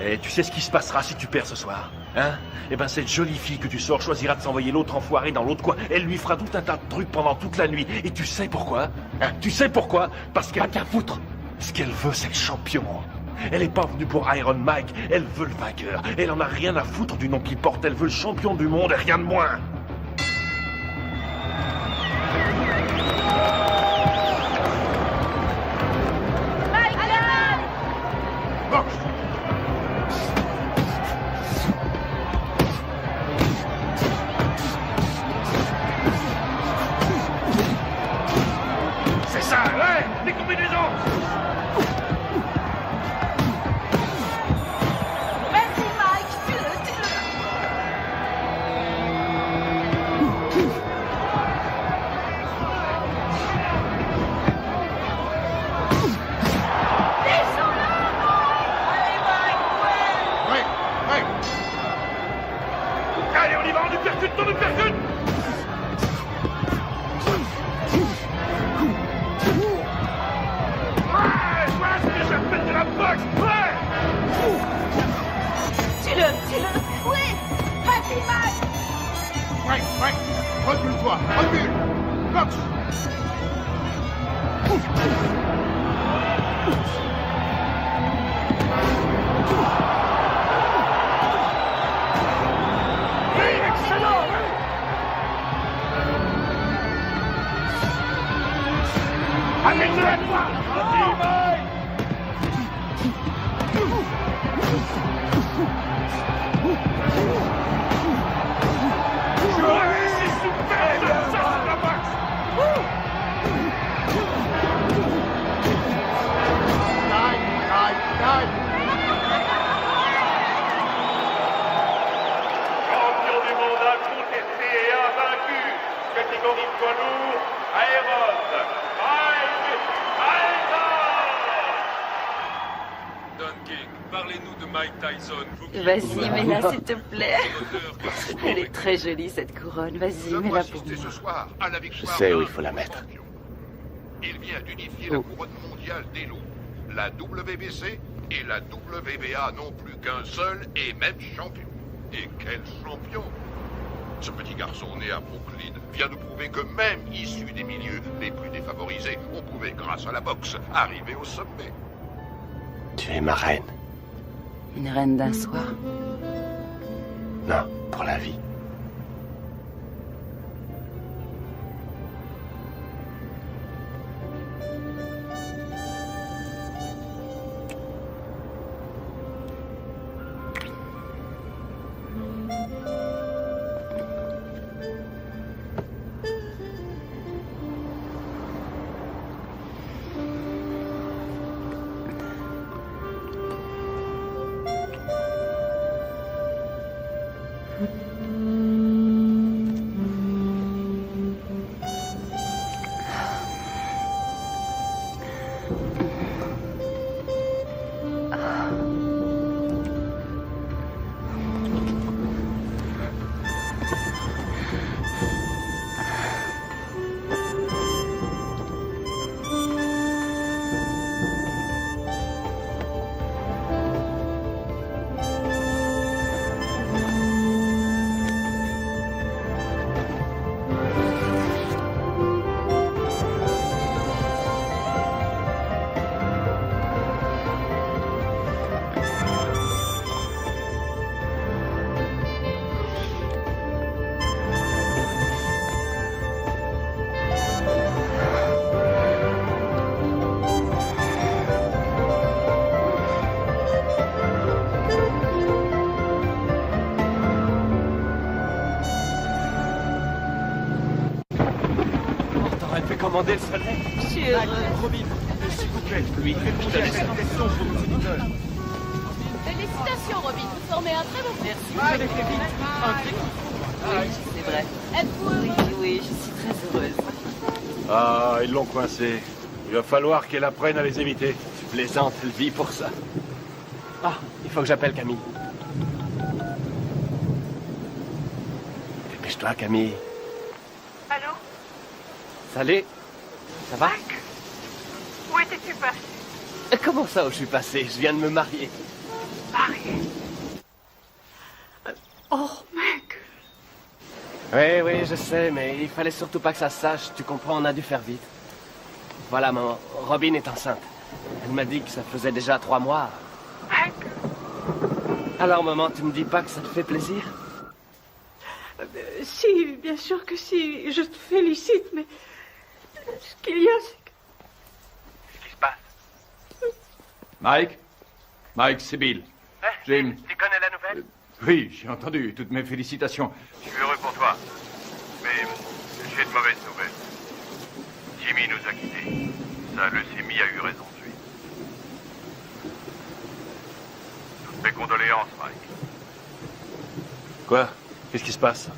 Et tu sais ce qui se passera si tu perds ce soir, hein? Eh ben cette jolie fille que tu sors choisira de s'envoyer l'autre enfoiré dans l'autre coin. Elle lui fera tout un tas de trucs pendant toute la nuit. Et tu sais pourquoi? Hein? Tu sais pourquoi? Parce qu'elle... Pas qu'à foutre. Ce qu'elle veut, c'est le champion. Elle est pas venue pour Iron Mike. Elle veut le vainqueur. Elle en a rien à foutre du nom qu'il porte. Elle veut le champion du monde et rien de moins. C'est ça, ouais, les combinaisons. Vas-y, Mike, tue-le. Ouais. Allez, on y va, on nous percute. Ouais, c'est ce que j'appelle de la boxe, ouais. Tue-le. Oui. Vas-y, Mike. Mike, Mike, recule-toi, recule. Cox. Excellent! Amène-le à toi! Champion du monde incontesté et invaincu, catégorie poids lourd, Aéron, Mike Tyson! Don King, parlez-nous de Mike Tyson. Vas-y, mets-la s'il te plaît. Elle est très jolie cette couronne. Vas-y, mets-la pour moi. ce soir à la victoire. Je sais où il faut la mettre. Il vient d'unifier la couronne mondiale des loups. La WBC et la WBA n'ont plus qu'un seul et même champion. Et quel champion! Ce petit garçon né à Brooklyn vient de prouver que même issu des milieux les plus défavorisés, on pouvait, grâce à la boxe, arriver au sommet. Tu es ma reine. Une reine d'un soir. Non, pour la vie. Commander le soleil. Je suis heureuse. Robin, s'il vous plaît, lui, félicitations pour nos auditeurs. Félicitations, Robin. Vous formez un très bon groupe. Merci. Vous avez fait vite. Un très bon. Oui, c'est vrai. Êtes-vous heureux? Oui, je suis très heureuse. Ah, ils l'ont coincé. Il va falloir qu'elle apprenne à les éviter. Tu plaisantes, elle vit pour ça. Ah, il faut que j'appelle Camille. Dépêche-toi, Camille. Allô? Salut. Ça va? Mike? Où étais-tu passé? Comment ça où je suis passé? Je viens de me marier. Marié? Oh, mec! Oui, je sais, mais il fallait surtout pas que ça se sache. Tu comprends, on a dû faire vite. Voilà, maman. Robin est enceinte. Elle m'a dit que ça faisait déjà 3 mois. Mec? Alors, maman, tu me dis pas que ça te fait plaisir? Si, bien sûr que si. Je te félicite, mais ce qu'il y a, c'est que... Qu'est-ce qui se passe? Mike? Mike, c'est Bill. Jim. Tu connais la nouvelle? Oui, j'ai entendu. Toutes mes félicitations. Je suis heureux pour toi. Mais j'ai de mauvaises nouvelles. Jimmy nous a quittés. Sa leucémie a eu raison de lui. Toutes mes condoléances, Mike. Quoi? Qu'est-ce qui se passe?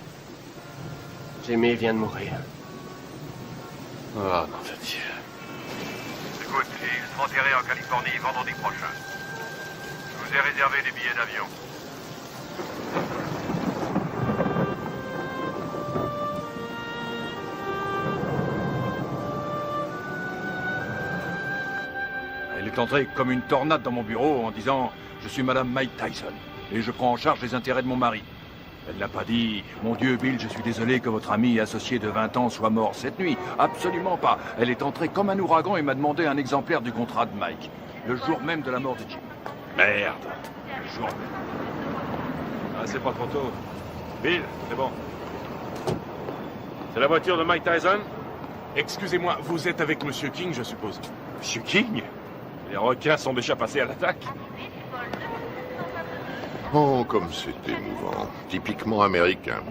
Jimmy vient de mourir. Oh, non de Dieu. Écoute, il sera enterré en Californie vendredi prochain. Je vous ai réservé des billets d'avion. Elle est entrée comme une tornade dans mon bureau en disant « Je suis Madame Mike Tyson et je prends en charge les intérêts de mon mari. » Elle n'a pas dit « Mon Dieu, Bill, je suis désolé que votre ami et associé de 20 ans soit mort cette nuit. » Absolument pas. Elle est entrée comme un ouragan et m'a demandé un exemplaire du contrat de Mike. Le jour même de la mort de Jim. Merde. Le jour même. Ah, c'est pas trop tôt. Bill, c'est bon. C'est la voiture de Mike Tyson? Excusez-moi, vous êtes avec Monsieur King, je suppose? Monsieur King? Les requins sont déjà passés à l'attaque. Oh, comme c'est émouvant. Typiquement américain.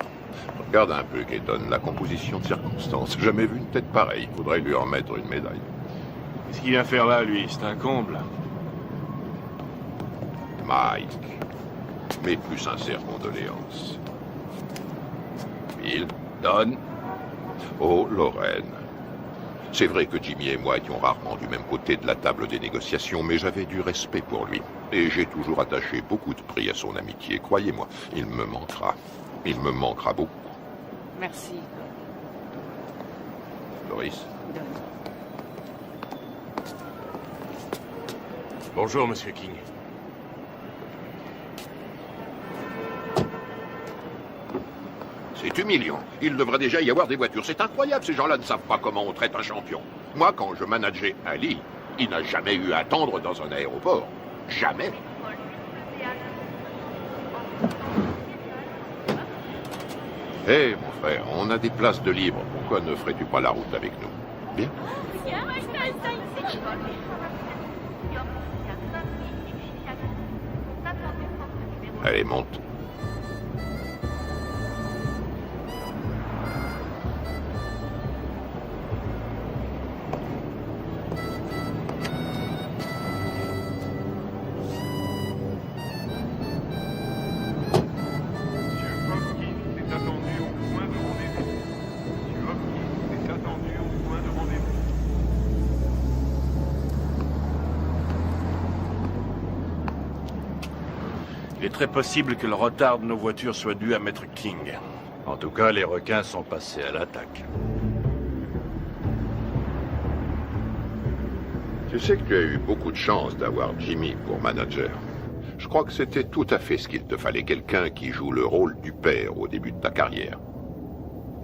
Regarde un peu, Keaton, la composition de circonstances. Jamais vu une tête pareille. Faudrait lui en mettre une médaille. Qu'est-ce qu'il vient faire là, lui? C'est un comble. Mike. Mes plus sincères condoléances. Bill. Don. Oh, Lorraine. C'est vrai que Jimmy et moi étions rarement du même côté de la table des négociations, mais j'avais du respect pour lui. Et j'ai toujours attaché beaucoup de prix à son amitié. Croyez-moi, il me manquera. Il me manquera beaucoup. Merci. Doris. Bonjour, Monsieur King. C'est humiliant. Il devrait déjà y avoir des voitures. C'est incroyable, ces gens-là ne savent pas comment on traite un champion. Moi, quand je manageais Ali, il n'a jamais eu à attendre dans un aéroport. Jamais. Hé, mon frère, on a des places de libre. Pourquoi ne ferais-tu pas la route avec nous? Bien. Allez, monte. Il est très possible que le retard de nos voitures soit dû à Maître King. En tout cas, les requins sont passés à l'attaque. Tu sais que tu as eu beaucoup de chance d'avoir Jimmy pour manager. Je crois que c'était tout à fait ce qu'il te fallait, quelqu'un qui joue le rôle du père au début de ta carrière.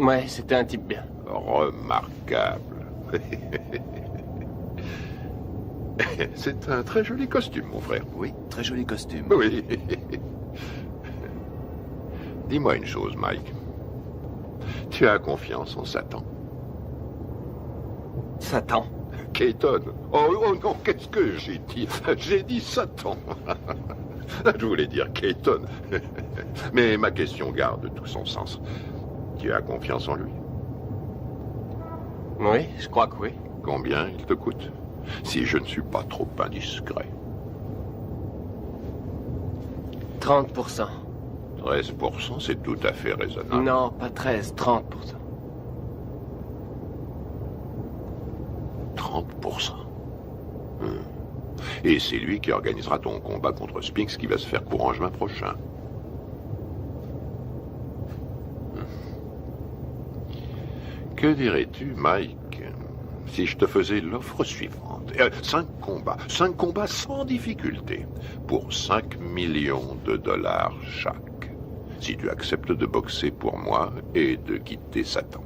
Ouais, c'était un type bien. Remarquable. C'est un très joli costume, mon frère. Oui, très joli costume. Oui. Dis-moi une chose, Mike. Tu as confiance en Satan? Satan? Keaton. Oh non, qu'est-ce que j'ai dit? J'ai dit Satan. Je voulais dire Keaton. Mais ma question garde tout son sens. Tu as confiance en lui? Oui, je crois que oui. Combien il te coûte? Si je ne suis pas trop indiscret. 30%. 13%, c'est tout à fait raisonnable. Non, pas 13, 30%. 30%. Et c'est lui qui organisera ton combat contre Spinks qui va se faire courant juin prochain. Que dirais-tu, Mike, si je te faisais l'offre suivante? 5 combats sans difficulté, pour 5 millions de dollars chaque. Si tu acceptes de boxer pour moi et de quitter Satan.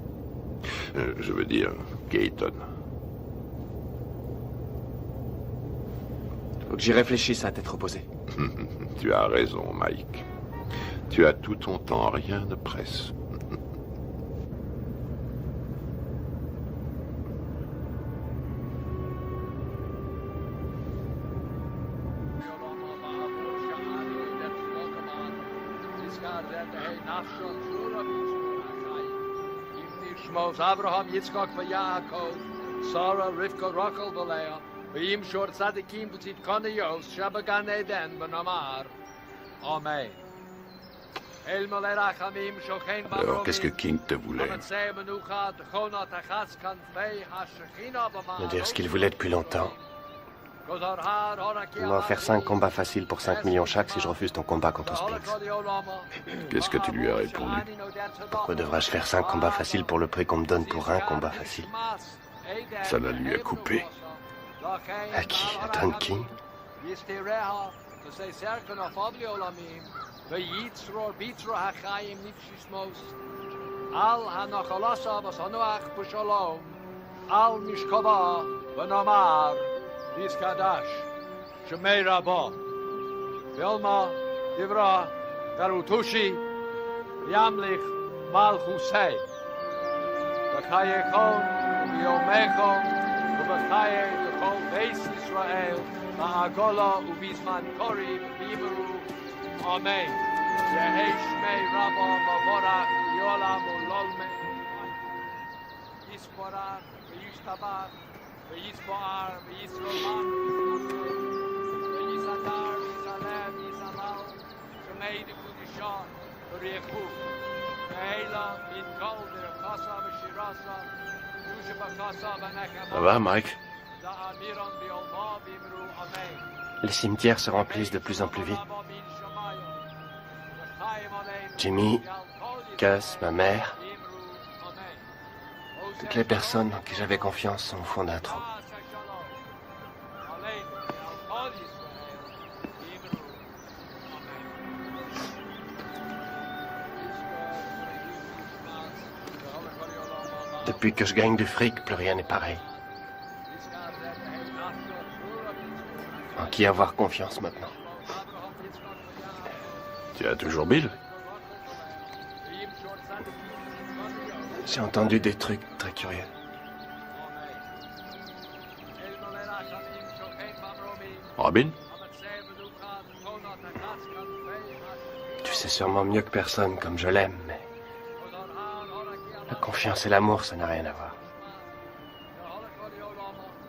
Je veux dire, Keaton. Faut que j'y réfléchisse à tête reposée. Tu as raison, Mike. Tu as tout ton temps, rien ne presse. Abraham, Yitzchak, Yaakov, Sarah, Rivka, Rachel, Leah, V'im shor tzadikim b'tzit kaniyos, shabagan eden b'namar. Amen. Alors, qu'est-ce que King te voulait? Me dire ce qu'il voulait depuis longtemps. Il m'a offert 5 combats faciles pour 5 millions chaque si je refuse ton combat contre Spinks. Qu'est-ce que tu lui as répondu? Pourquoi devrais-je faire 5 combats faciles pour le prix qu'on me donne pour un combat facile? Ça la lui a coupé. À qui? À Don King? Say Serkan of Obliolamim, the Yitzror Bitra Hachayim Nipshishmos, Al Hanachalasa Basanuach Pushalom, Al Mishkaba, Vanamar, Diskadash, Shemei Rabba, Vilma, Divra, Garutushi, Yamlich, Malchusei, Bakayekon, Biomechon, Ubachaye, the whole base Israel. Ma'agola ubizman kori b'bimeru. Amen. Yehi shmei Rabba Mavorach Yolam Ulolme. Yisporach v'yishtabach v'yisboar v'yisrolach v'yisadar v'yisalev v'yisalal shmei d'kudishah v'richu v'heila min kol v'rekasa v'shirasa v'yusha b'kasa v'nekama. Ça va, Mike? Les cimetières se remplissent de plus en plus vite. Jimmy, Gus, ma mère, toutes les personnes en qui j'avais confiance sont au fond d'un trou. Depuis que je gagne du fric, plus rien n'est pareil. En qui avoir confiance maintenant? Tu as toujours Bill? J'ai entendu des trucs très curieux. Robin? Tu sais sûrement mieux que personne comme je l'aime, mais la confiance et l'amour, ça n'a rien à voir.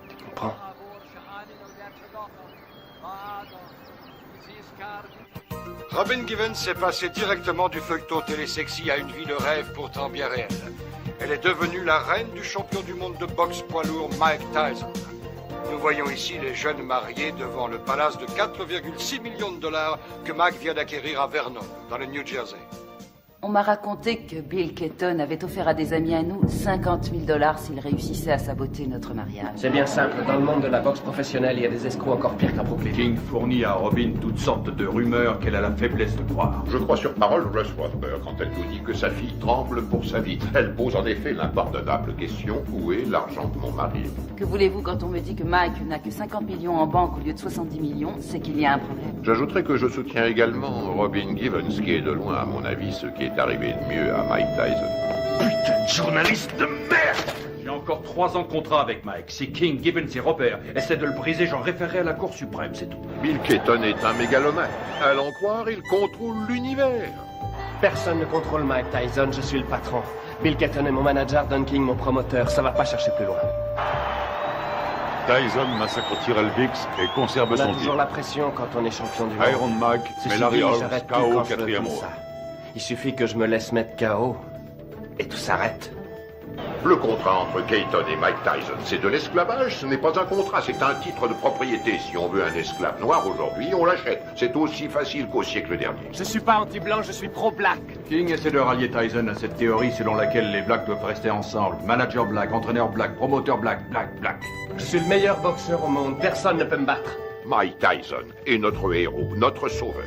Tu comprends? Robin Givens s'est passée directement du feuilleton télésexy à une vie de rêve pourtant bien réelle. Elle est devenue la reine du champion du monde de boxe poids lourd Mike Tyson. Nous voyons ici les jeunes mariés devant le palace de 4,6 millions de dollars que Mike vient d'acquérir à Vernon, dans le New Jersey. On m'a raconté que Bill Keaton avait offert à des amis à nous 50 000 $ s'ils réussissaient à saboter notre mariage. C'est bien simple, dans le monde de la boxe professionnelle, il y a des escrocs encore pires qu'à Brooklyn. King fournit à Robin toutes sortes de rumeurs qu'elle a la faiblesse de croire. Je crois sur parole Russ Rothberg quand elle nous dit que sa fille tremble pour sa vie. Elle pose en effet l'impardonnable question: où est l'argent de mon mari? Que voulez-vous quand on me dit que Mike n'a que 50 millions en banque au lieu de 70 millions? C'est qu'il y a un problème. J'ajouterai que je soutiens également Robin Givens, qui est de loin, à mon avis, ce qui est arrivé de mieux à Mike Tyson. Putain de journaliste de merde! J'ai encore 3 ans de contrat avec Mike. Si King, Gibbons et Robert essaient de le briser, j'en référerai à la Cour suprême, c'est tout. Bill Keaton est un mégalomane. À l'en croire, il contrôle l'univers. Personne ne contrôle Mike Tyson, je suis le patron. Bill Keaton est mon manager, Don King mon promoteur. Ça va pas chercher plus loin. Tyson massacre Tyrell Biggs et conserve on a son toujours titre. la pression quand on est champion du monde. Iron Mike, Ceci mais Larry dit, Holmes, j'arrête plus KO quand je veux 4e comme round. ça. Il suffit que je me laisse mettre KO et tout s'arrête. Le contrat entre Keaton et Mike Tyson, c'est de l'esclavage, ce n'est pas un contrat, c'est un titre de propriété. Si on veut un esclave noir aujourd'hui, on l'achète. C'est aussi facile qu'au siècle dernier. Je suis pas anti-blanc, je suis pro-black. King essaie de rallier Tyson à cette théorie selon laquelle les blacks doivent rester ensemble. Manager black, entraîneur black, promoteur black, black. Je suis le meilleur boxeur au monde, personne ne peut me battre. Mike Tyson est notre héros, notre sauveur.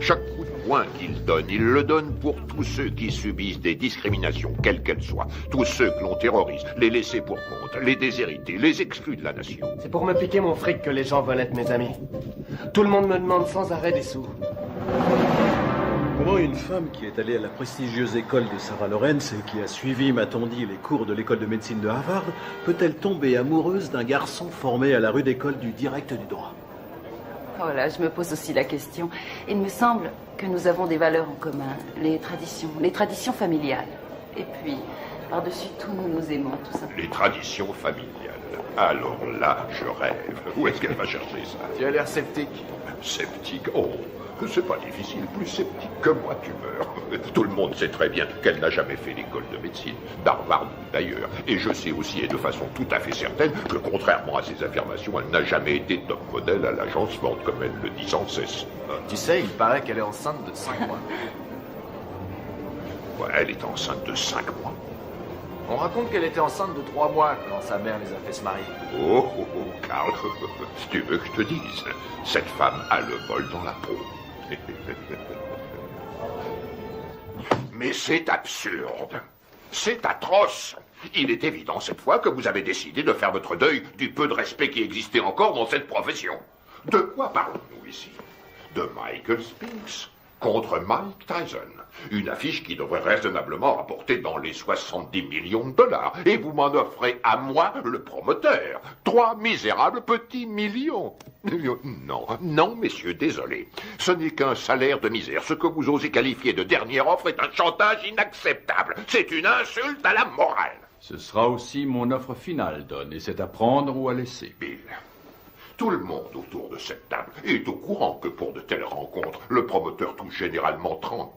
Chaque coup de poing qu'il donne, il le donne pour tous ceux qui subissent des discriminations, quelles qu'elles soient. Tous ceux que l'on terrorise, les laissés pour compte, les déshérités, les exclus de la nation. C'est pour me piquer mon fric que les gens veulent être mes amis. Tout le monde me demande sans arrêt des sous. Comment une femme qui est allée à la prestigieuse école de Sarah Lawrence et qui a suivi, m'a-t-on dit, les cours de l'école de médecine de Harvard, peut-elle tomber amoureuse d'un garçon formé à la rude école du direct du droit? Voilà, je me pose aussi la question. Il me semble que nous avons des valeurs en commun, les traditions familiales. Et puis, par-dessus tout, nous nous aimons, tout simplement. Les traditions familiales. Alors là, je rêve. Où est-ce qu'elle va chercher ça? Tu as l'air sceptique. Sceptique? Oh, c'est pas difficile. Plus sceptique que moi, tu meurs. Tout le monde sait très bien qu'elle n'a jamais fait l'école de médecine, d'Harvard d'ailleurs. Et je sais aussi, et de façon tout à fait certaine, que contrairement à ses affirmations, elle n'a jamais été top modèle à l'agence Ford, comme elle le dit sans cesse. Tu sais, il paraît qu'elle est enceinte de 5 mois. Ouais, elle est enceinte de 5 mois. On raconte qu'elle était enceinte de 3 mois quand sa mère les a fait se marier. Oh, oh, oh, Karl, si tu veux que je te dise, cette femme a le bol dans la peau. Mais c'est absurde. C'est atroce. Il est évident cette fois que vous avez décidé de faire votre deuil du peu de respect qui existait encore dans cette profession. De quoi parlons-nous ici? De Michael Spinks contre Mike Tyson. Une affiche qui devrait raisonnablement rapporter dans les 70 millions de dollars. Et vous m'en offrez à moi, le promoteur, 3 misérables petits millions. Non, non, messieurs, désolé. Ce n'est qu'un salaire de misère. Ce que vous osez qualifier de dernière offre est un chantage inacceptable. C'est une insulte à la morale. Ce sera aussi mon offre finale, Don, et c'est à prendre ou à laisser. Bill, tout le monde autour de cette table est au courant que pour de telles rencontres, le promoteur touche généralement 30%.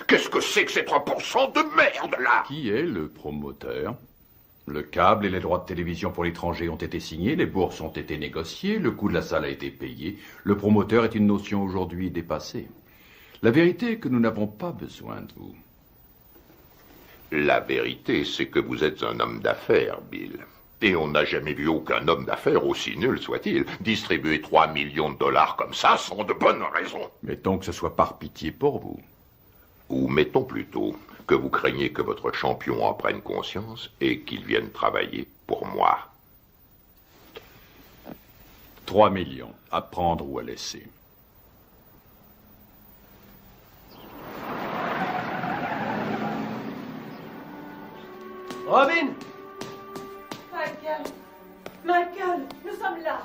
Qu'est-ce que c'est que ces 3% de merde, là? Qui est le promoteur? Le câble et les droits de télévision pour l'étranger ont été signés, les bourses ont été négociées, le coût de la salle a été payé. Le promoteur est une notion aujourd'hui dépassée. La vérité est que nous n'avons pas besoin de vous. La vérité, c'est que vous êtes un homme d'affaires, Bill. Et on n'a jamais vu aucun homme d'affaires, aussi nul soit-il, distribuer 3 millions de dollars comme ça sans de bonnes raisons. Mettons que ce soit par pitié pour vous. Ou mettons plutôt que vous craignez que votre champion en prenne conscience et qu'il vienne travailler pour moi. 3 millions, à prendre ou à laisser. Robin! Michael, Michael, nous sommes là.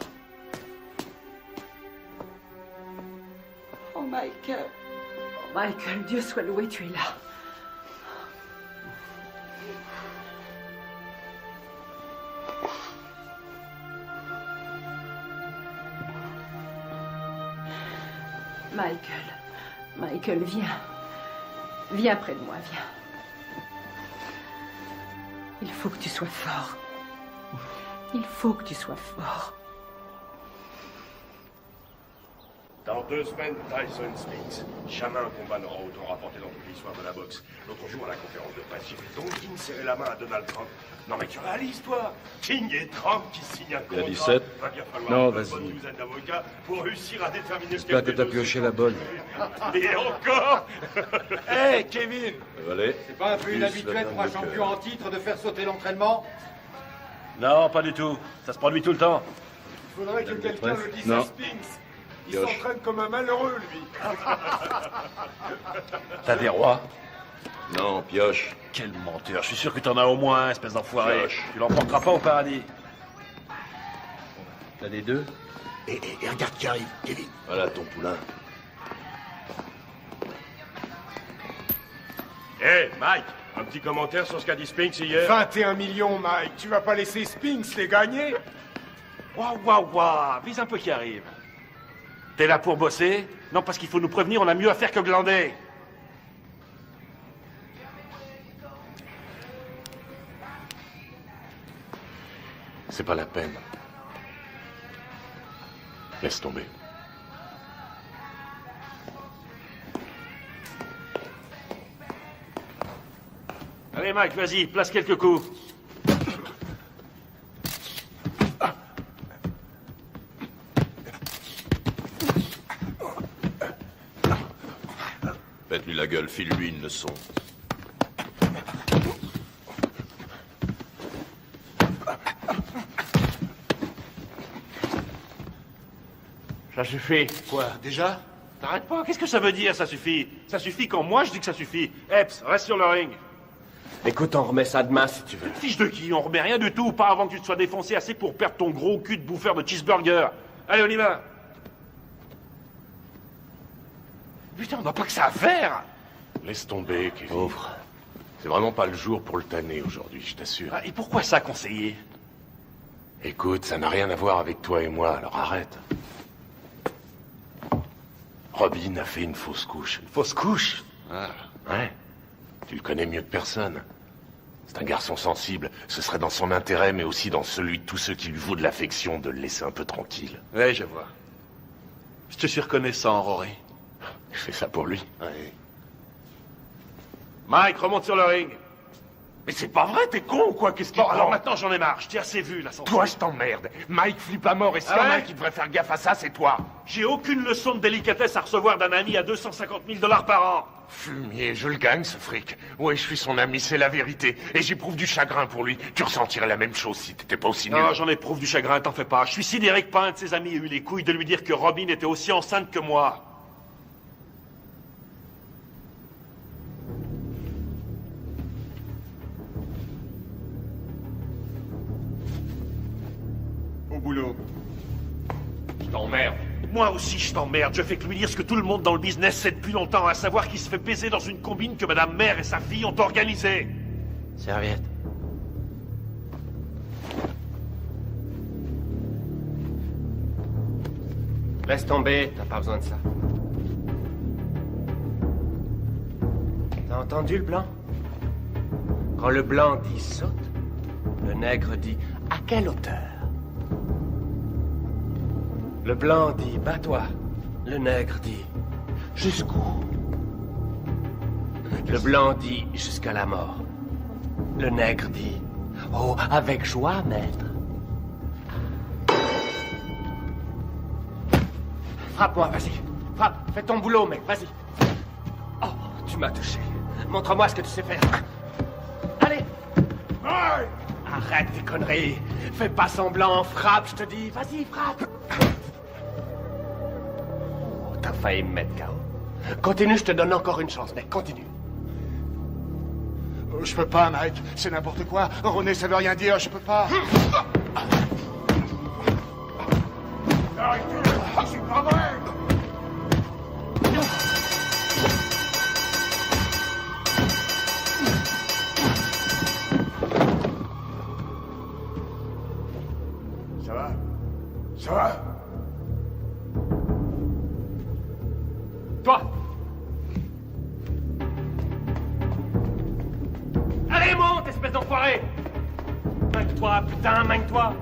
Oh, Michael. Oh, Michael, Dieu soit loué, tu es là. Michael, viens. Viens près de moi, viens. Il faut que tu sois fort. Il faut que tu sois fort. Dans 2 semaines, Tyson Spinks. Jamais un combat n'aura autant rapporté dans toute l'histoire de la boxe. L'autre jour, à la conférence de presse, j'ai vu Don King serrer la main à Donald Trump. Non mais tu réalises, toi? King et Trump qui signent un contrat. Il y a 17. Va bien falloir Non, une bonne vas-y. douzaine d'avocats pour réussir à déterminer ce J'espère que t'as pioché la bonne. Et encore. Hé, Kevin! Allez. C'est pas un peu inhabituel pour un champion en titre de faire sauter l'entraînement? Non, pas du tout. Ça se produit tout le temps. Il faudrait que quelqu'un le dise Non. à Spinks. Il Pioche. s'entraîne comme un malheureux, lui. T'as des rois? Non, pioche. Quel menteur. Je suis sûr que t'en as au moins un, espèce d'enfoiré. Pioche. Tu l'emporteras pas au paradis. T'as des deux? Et regarde qui arrive, Kevin. Voilà ton poulain. Hé, Mike, un petit commentaire sur ce qu'a dit Spinks hier? 21 millions, Mike. Tu vas pas laisser Spinks les gagner? Waouh, vise un peu qui arrive. T'es là pour bosser? Non, parce qu'il faut nous prévenir, on a mieux à faire que glander. C'est pas la peine. Laisse tomber. Allez, Mike, vas-y, place quelques coups. Pète-lui la gueule, file-lui une leçon. Ça suffit. Quoi, déjà? T'arrêtes pas, qu'est-ce que ça veut dire, ça suffit? Ça suffit quand moi je dis que ça suffit. Epps, reste sur le ring. Écoute, on remet ça demain si tu veux. Fiche de qui? On remet rien du tout, pas avant que tu te sois défoncé assez pour perdre ton gros cul de bouffeur de cheeseburger. Allez, on y va. Putain, on n'a pas que ça à faire. Laisse tomber, Kevin. Pauvre. C'est vraiment pas le jour pour le tanner aujourd'hui, je t'assure. Ah, et pourquoi ça, conseiller? Écoute, ça n'a rien à voir avec toi et moi, alors arrête. Robin a fait une fausse couche. Une fausse couche? Ah, ouais. Tu le connais mieux que personne. C'est un garçon sensible. Ce serait dans son intérêt, mais aussi dans celui de tous ceux qui lui vaut de l'affection, de le laisser un peu tranquille. Ouais, je vois. Je te suis reconnaissant, Rory. Je fais ça pour lui. Ouais. Mike, remonte sur le ring. Mais c'est pas vrai, t'es con ou quoi? Qu'est-ce qu'il Bon, prend? alors maintenant j'en ai marre, je t'ai assez vu là. Toi, je t'emmerde. Mike flippe à mort et s'il y en a un qui devrait faire gaffe à ça, c'est toi. J'ai aucune leçon de délicatesse à recevoir d'un ami à 250 000 $ par an. Fumier, je le gagne ce fric. Ouais, je suis son ami, c'est la vérité. Et j'éprouve du chagrin pour lui. Tu ressentirais la même chose si t'étais pas aussi nul. Non, j'en éprouve du chagrin, t'en fais pas. Je suis sidéré que pas un de ses amis ait eu les couilles de lui dire que Robin était aussi enceinte que moi. Au boulot. Je t'emmerde. Moi aussi, je t'emmerde. Je fais que lui dire ce que tout le monde dans le business sait depuis longtemps, à savoir qu'il se fait baiser dans une combine que Madame Mère et sa fille ont organisée. Serviette. Laisse tomber, t'as pas besoin de ça. T'as entendu le blanc? Quand le blanc dit saute, le nègre dit à quelle hauteur? Le blanc dit bats-toi, le nègre dit jusqu'où? Le blanc dit jusqu'à la mort. Le nègre dit oh, avec joie, maître. Frappe-moi, vas-y. Frappe, fais ton boulot, mec, vas-y. Oh, tu m'as touché. Montre-moi ce que tu sais faire. Allez. Arrête tes conneries. Fais pas semblant, frappe, je te dis. Vas-y, frappe. Oh, t'as failli me mettre KO. Continue, je te donne encore une chance, mec, continue. Je peux pas, Mike. C'est n'importe quoi. René, ça veut rien dire. Je peux pas. Arrêtez, c'est pas vrai. Ça va? Ça va? Toi! Allez, monte, espèce d'enfoiré! Magne-toi, putain, magne-toi!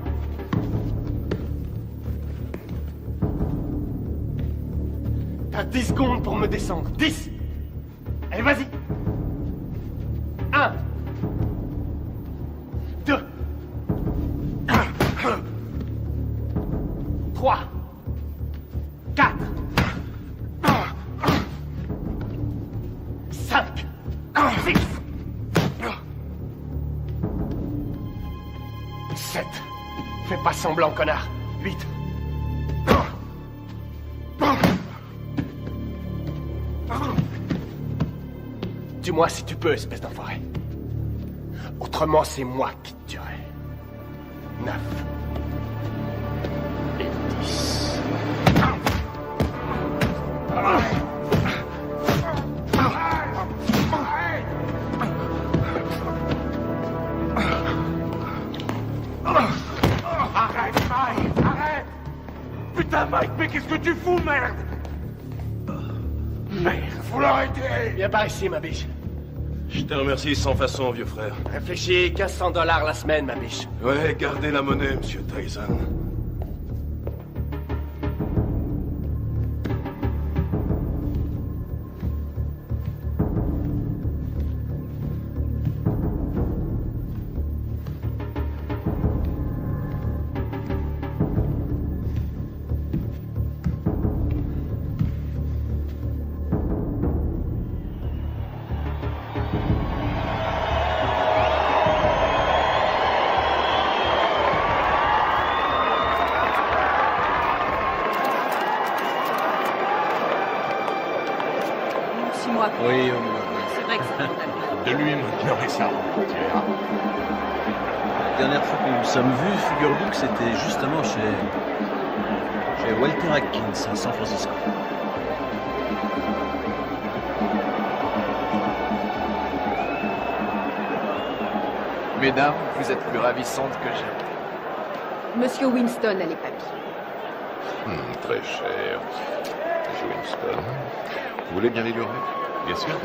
T'as 10 secondes pour me descendre. 10! Allez, vas-y! 1 2 3 4 5 6 7 Fais pas semblant, connard. 8 Dis-moi si tu peux, espèce d'enfoiré. Autrement, c'est moi qui te tuerai. 9 et 10. Arrête, Mike, arrête. Putain, Mike, mais qu'est-ce que tu fous, merde? Merde, faut l'arrêter. Viens par ici, ma biche. Je te remercie sans façon, vieux frère. Réfléchis, 1500 $ la semaine, ma biche. Ouais, gardez la monnaie, monsieur Tyson. Oui, c'est vrai que c'est condamné. De lui maintenant, et ça, tu verras. la dernière fois que nous nous sommes vus, figure-vous que c'était justement chez Walter Atkins à San Francisco. Mesdames, vous êtes plus ravissantes que jamais. Monsieur Winston a les papiers. Très cher. Monsieur Winston. Vous voulez bien les lui remettre? Bien sûr.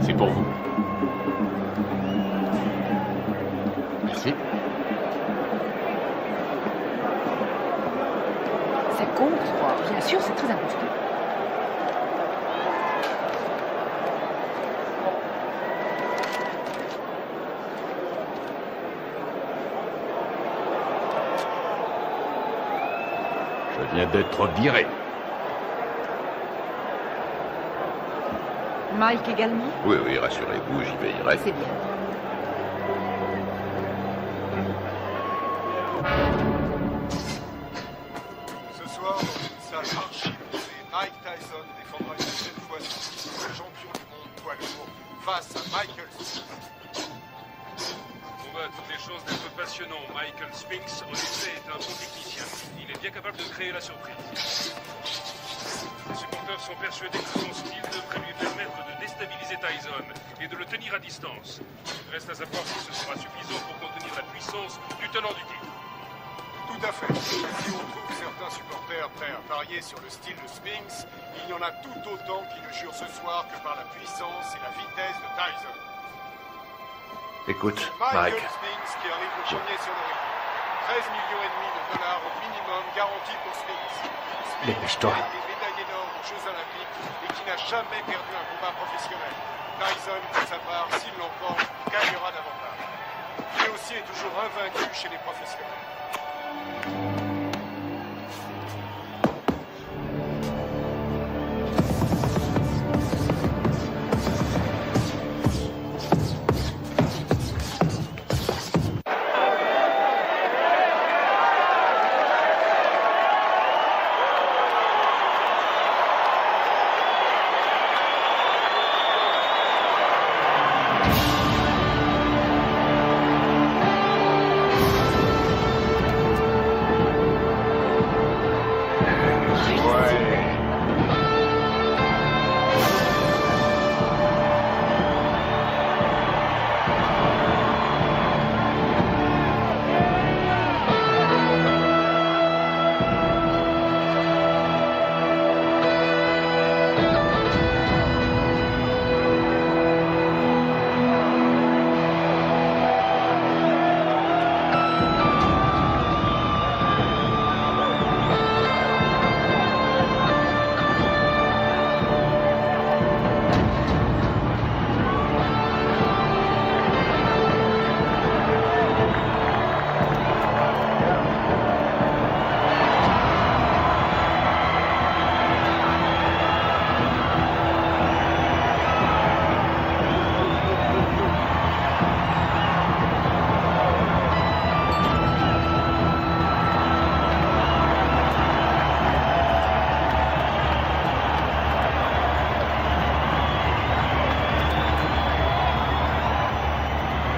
C'est pour vous. Merci. Ça compte? Bien sûr, c'est très important. Je viens d'être viré. Mike également? Oui, oui, rassurez-vous, j'y veillerai. C'est bien. Ce soir, dans une salle archi-bondée, Mike Tyson défendra une nouvelle fois son titre de champion du monde poids lourd face à Michael Spinks. On voit à toutes les chances d'être passionnant. Michael Spinks, en effet, est un bon technicien. Il est bien capable de créer la surprise. Les supporters sont persuadés que son style devrait lui permettre de déstabiliser Tyson et de le tenir à distance. Reste à savoir si ce sera suffisant pour contenir la puissance du tenant du titre. Tout à fait. Si on trouve certains supporters prêts à parier sur le style de Spinks, il y en a tout autant qui ne jurent ce soir que par la puissance et la vitesse de Tyson. Écoute, Michael Mike. Spinks qui arrive le premier sur le ring. 13,5 millions de dollars au minimum garantis pour Spinks. Dépêche-toi. Spinks a été médaillé d'or aux Jeux Olympiques et qui n'a jamais perdu un combat professionnel. Tyson, pour sa part, s'il l'emporte, gagnera davantage. Lui aussi est toujours invaincu chez les professionnels.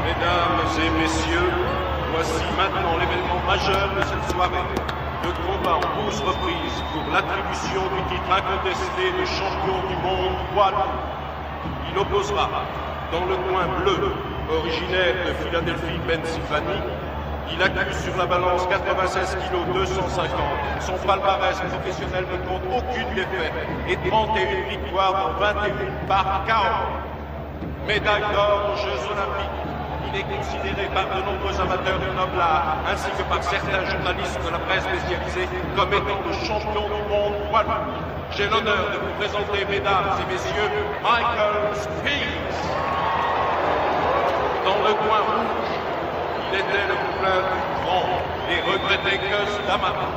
Mesdames et messieurs, voici maintenant l'événement majeur de cette soirée. Le combat en 12 reprises pour l'attribution du titre incontesté de champion du monde poids lourd. Il opposera, dans le coin bleu, originaire de Philadelphie, Pennsylvanie, il accuse sur la balance 96 kg 250. Son palmarès professionnel ne compte aucune défaite et 31 victoires dans 21 par KO. Médaille d'or aux Jeux Olympiques. Il est considéré par de nombreux amateurs du noble art, ainsi que par certains journalistes de la presse spécialisée, comme étant le champion du monde poids lourd. J'ai l'honneur de vous présenter, mesdames et messieurs, Michael Spinks. Dans le coin rouge, il était le poulain du grand et regretté Cus d'Amato.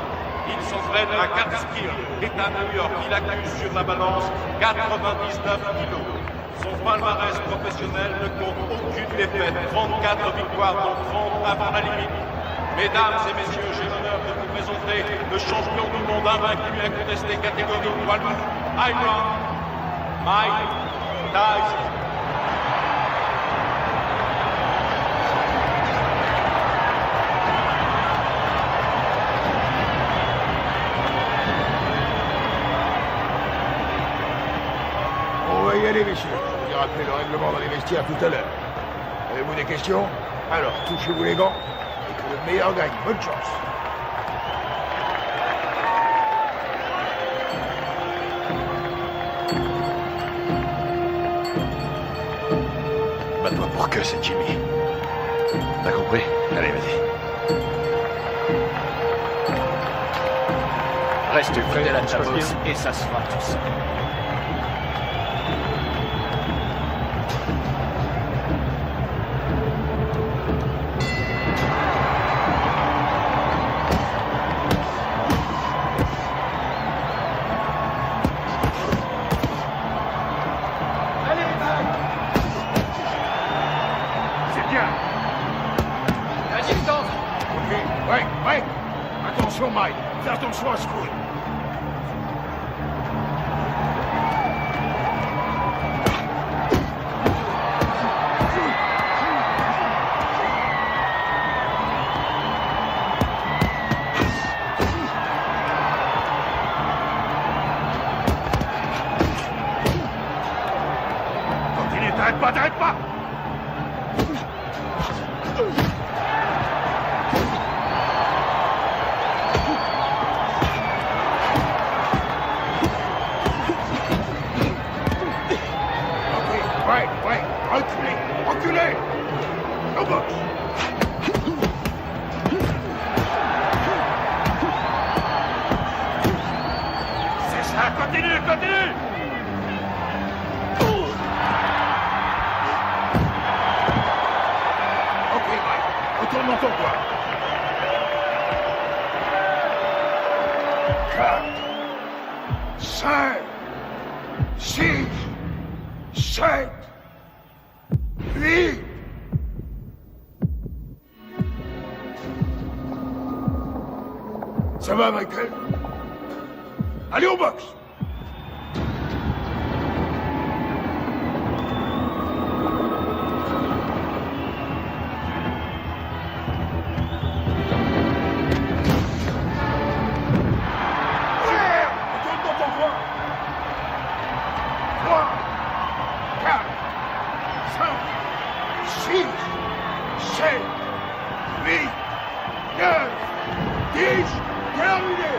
Il s'entraîne à Catskill, État New York. Il accuse sur la balance 99 kilos. Son palmarès professionnel ne compte aucune défaite, 34 victoires dont 30 avant la limite. Mesdames et messieurs, j'ai l'honneur de vous présenter le champion du monde invaincu incontesté catégorie poids lourd, Iron Mike Tyson. On va y aller, messieurs. Je vous ai rappelé le règlement dans les vestiaires tout à l'heure. Avez-vous des questions? Alors, touchez-vous les gants et que le meilleur gagne. Bonne chance. Bat-toi pour que c'est Jimmy. T'as compris? Allez, vas-y. Reste fidèle à ta boxe et ça se fera tout seul. Attention, Mike. Fais attention à ce coup. Continue, t'arrêtes pas, t'arrêtes pas! Ouais, reculez, reculez. Au box. C'est ça, continue, continue! Ok, Mike, retourne dans ton coin. 4, 5, 6, 7, 8. Ça va, Michael? Allez au box! Retourne dans ton coin! 3, 4, 5, 6, 7, 8, 9, 10, terminé!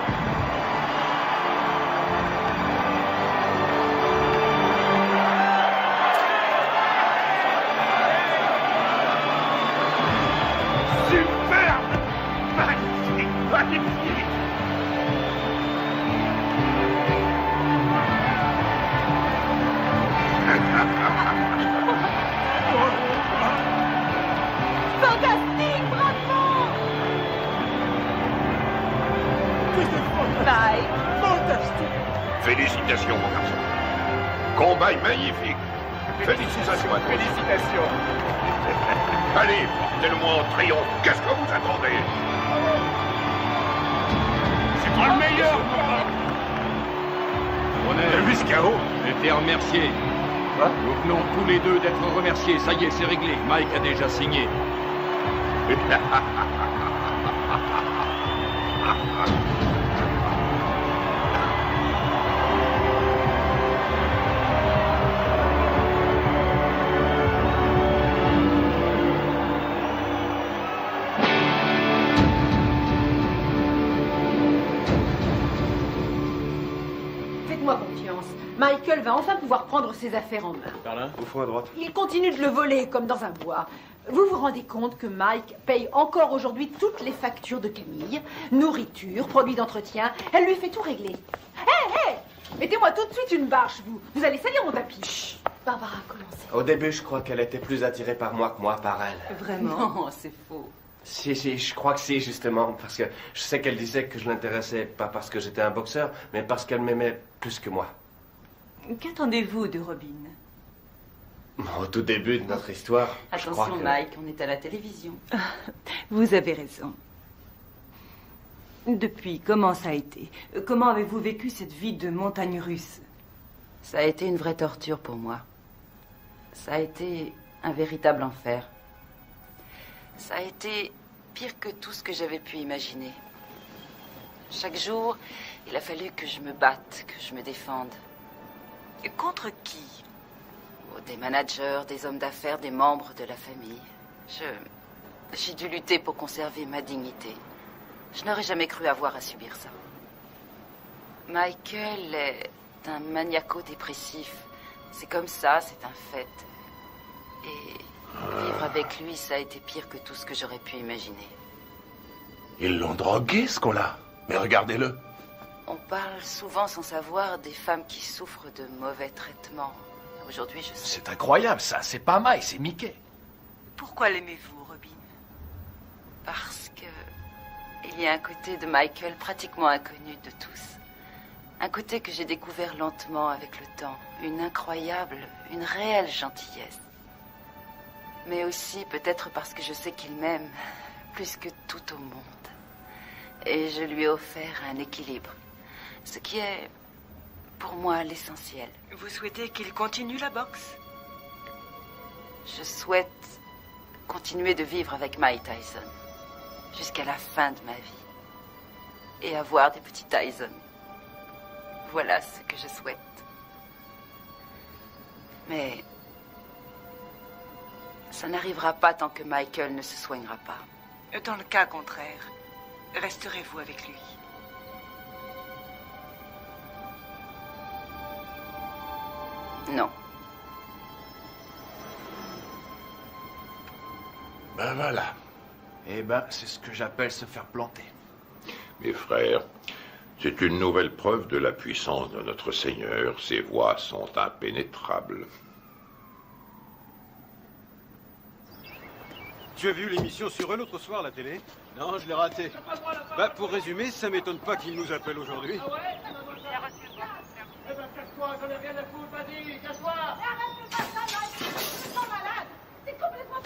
Superbe! Magnifique! Magnifique! Fantastique, bravo! Mike, fantastique! Félicitations, mon garçon. Combat magnifique. Félicitations. Félicitations. Allez, portez-le-moi en triomphe. Qu'est-ce que vous attendez? C'est toi le meilleur! On a vu ce chaos. Été remercié. Nous venons tous les deux d'être remerciés. Ça y est, c'est réglé. Mike a déjà signé. Faites-moi confiance. Michael va enfin pouvoir prendre ses affaires en main. Par là, au fond à droite. Il continue de le voler comme dans un bois. Vous vous rendez compte que Mike paye encore aujourd'hui toutes les factures de Camille, nourriture, produits d'entretien. Elle lui fait tout régler. Hé, mettez-moi tout de suite une bâche, vous. Vous allez salir mon tapis. Chut. Barbara, commencez. Au début, je crois qu'elle était plus attirée par moi que moi par elle. Vraiment? Non, c'est faux. Si, je crois que si, justement, parce que je sais qu'elle disait que je l'intéressais pas parce que j'étais un boxeur, mais parce qu'elle m'aimait plus que moi. Qu'attendez-vous de Robin? Au tout début de notre histoire, je crois Attention, que... Mike, on est à la télévision. Vous avez raison. Depuis, comment ça a été? Comment avez-vous vécu cette vie de montagne russe? Ça a été une vraie torture pour moi. Ça a été un véritable enfer. Ça a été pire que tout ce que j'avais pu imaginer. Chaque jour, il a fallu que je me batte, que je me défende. Et contre qui? Oh, des managers, des hommes d'affaires, des membres de la famille. J'ai dû lutter pour conserver ma dignité. Je n'aurais jamais cru avoir à subir ça. Michael est un maniaco-dépressif. C'est comme ça, c'est un fait. Et vivre avec lui, ça a été pire que tout ce que j'aurais pu imaginer. Ils l'ont drogué, ce con-là. Mais regardez-le. On parle souvent sans savoir des femmes qui souffrent de mauvais traitements. Aujourd'hui, je sais. C'est incroyable, ça. C'est pas Mike, c'est Mickey. Pourquoi l'aimez-vous, Robin? Parce que il y a un côté de Michael pratiquement inconnu de tous. Un côté que j'ai découvert lentement avec le temps. Une incroyable, une réelle gentillesse. Mais aussi peut-être parce que je sais qu'il m'aime plus que tout au monde. Et je lui ai offert un équilibre. Ce qui est, pour moi, l'essentiel. Vous souhaitez qu'il continue la boxe? Je souhaite continuer de vivre avec Mike Tyson jusqu'à la fin de ma vie. Et avoir des petits Tyson. Voilà ce que je souhaite. Mais ça n'arrivera pas tant que Michael ne se soignera pas. Dans le cas contraire, resterez-vous avec lui? Non. Ben voilà. Eh ben, c'est ce que j'appelle se faire planter. Mes frères, c'est une nouvelle preuve de la puissance de notre Seigneur. Ses voies sont impénétrables. Tu as vu l'émission sur eux l'autre soir à la télé? Non, je l'ai raté. Bah, pour résumer, ça m'étonne pas qu'ils nous appellent aujourd'hui. Ah ouais? Eh ben, casse-toi, j'en ai rien à foutre, vas-y, casse-toi! C'est complètement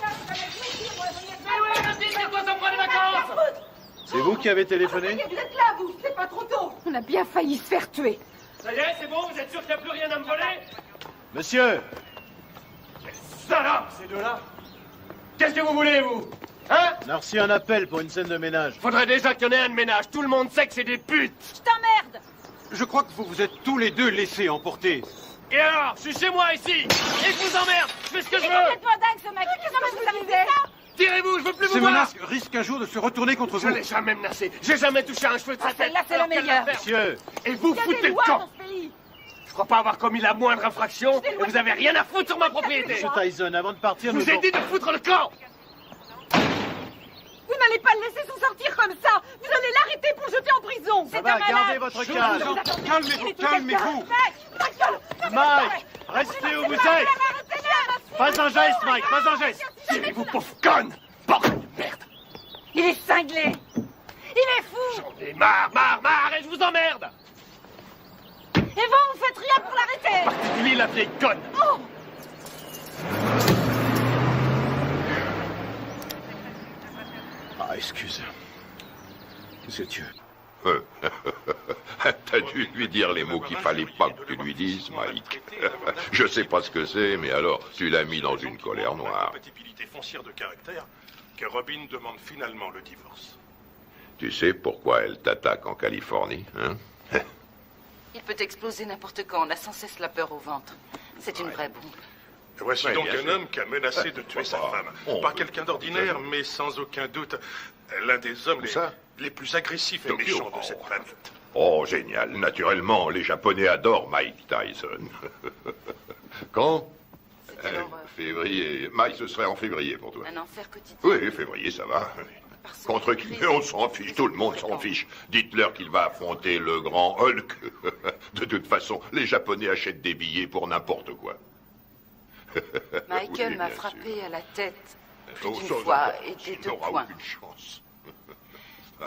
C'est vous qui avez téléphoné? Vous êtes là, vous, c'est pas trop tôt. On a bien failli se faire tuer. Ça y est, c'est bon, vous êtes sûr qu'il n'y a plus rien à me voler? Monsieur! Quelle salope, ces deux-là! Qu'est-ce que vous voulez, vous? Hein? On a reçu un appel pour une scène de ménage. Faudrait déjà qu'il y en ait un de ménage. Tout le monde sait que c'est des putes. Je t'emmerde. Je crois que vous vous êtes tous les deux laissés emporter. Et alors? Je suis chez moi, ici. Et je vous emmerde. Je fais ce que je C'est veux. complètement dingue, ce mec. Qu'est-ce que vous avez fait ça? Tirez-vous, je veux plus vous Ces voir. menaces risquent un jour de se retourner contre Je vous. l'ai jamais menacé. J'ai jamais touché un cheveu de sa tête. Celle-là, c'est la Alors qu'elle meilleure. va faire. Monsieur. Et vous Il y a foutez des le lois camp. dans ce pays. Je crois pas avoir commis la moindre infraction. Et vous avez rien à foutre sur ma propriété. Monsieur Tyson, avant de partir, Je vous ai dit de foutre le camp. Vous n'allez pas le laisser s'en sortir comme ça. Vous allez l'arrêter pour le jeter en prison. Ça va, gardez votre calme. Calmez-vous, calmez-vous. Mike, restez où vous êtes. Pas un geste, Mike, pas un geste. Tirez-vous, pauvre conne. Bordel de merde. Il est cinglé. Il est fou. J'en ai marre, et je vous emmerde. Et vous faites rien pour l'arrêter. En particulier la vieille conne. Oh. Ah, excuse. Qu'est-ce que tu veux? T'as dû lui dire les mots qu'il fallait pas que tu lui dises, Mike. Je sais pas ce que c'est, mais alors, tu l'as mis dans une colère noire. Compatibilité foncière de caractère que Robin demande finalement le divorce. Tu sais pourquoi elle t'attaque en Californie, hein? Il peut exploser n'importe quand. On a sans cesse la peur au ventre. C'est une vraie bombe. Voici Ouais, donc bien un sûr. homme qui a menacé de tuer sa femme. Pas quelqu'un d'ordinaire, mais sans aucun doute l'un des hommes les plus agressifs et Tokyo. méchants de cette planète. Oh, génial. Naturellement, les Japonais adorent Mike Tyson. Quand? Février. Mike, ce serait en février pour toi. Un enfer quotidien. Oui, février, ça va. Contre qui? Mais on s'en fiche, tout le monde s'en fiche. Dites-leur qu'il va affronter le grand Hulk. De toute façon, les Japonais achètent des billets pour n'importe quoi. Michael Oui, m'a bien frappé sûr. à la tête plus Oh, d'une sans fois importance, et des il deux n'aura points. aucune chance.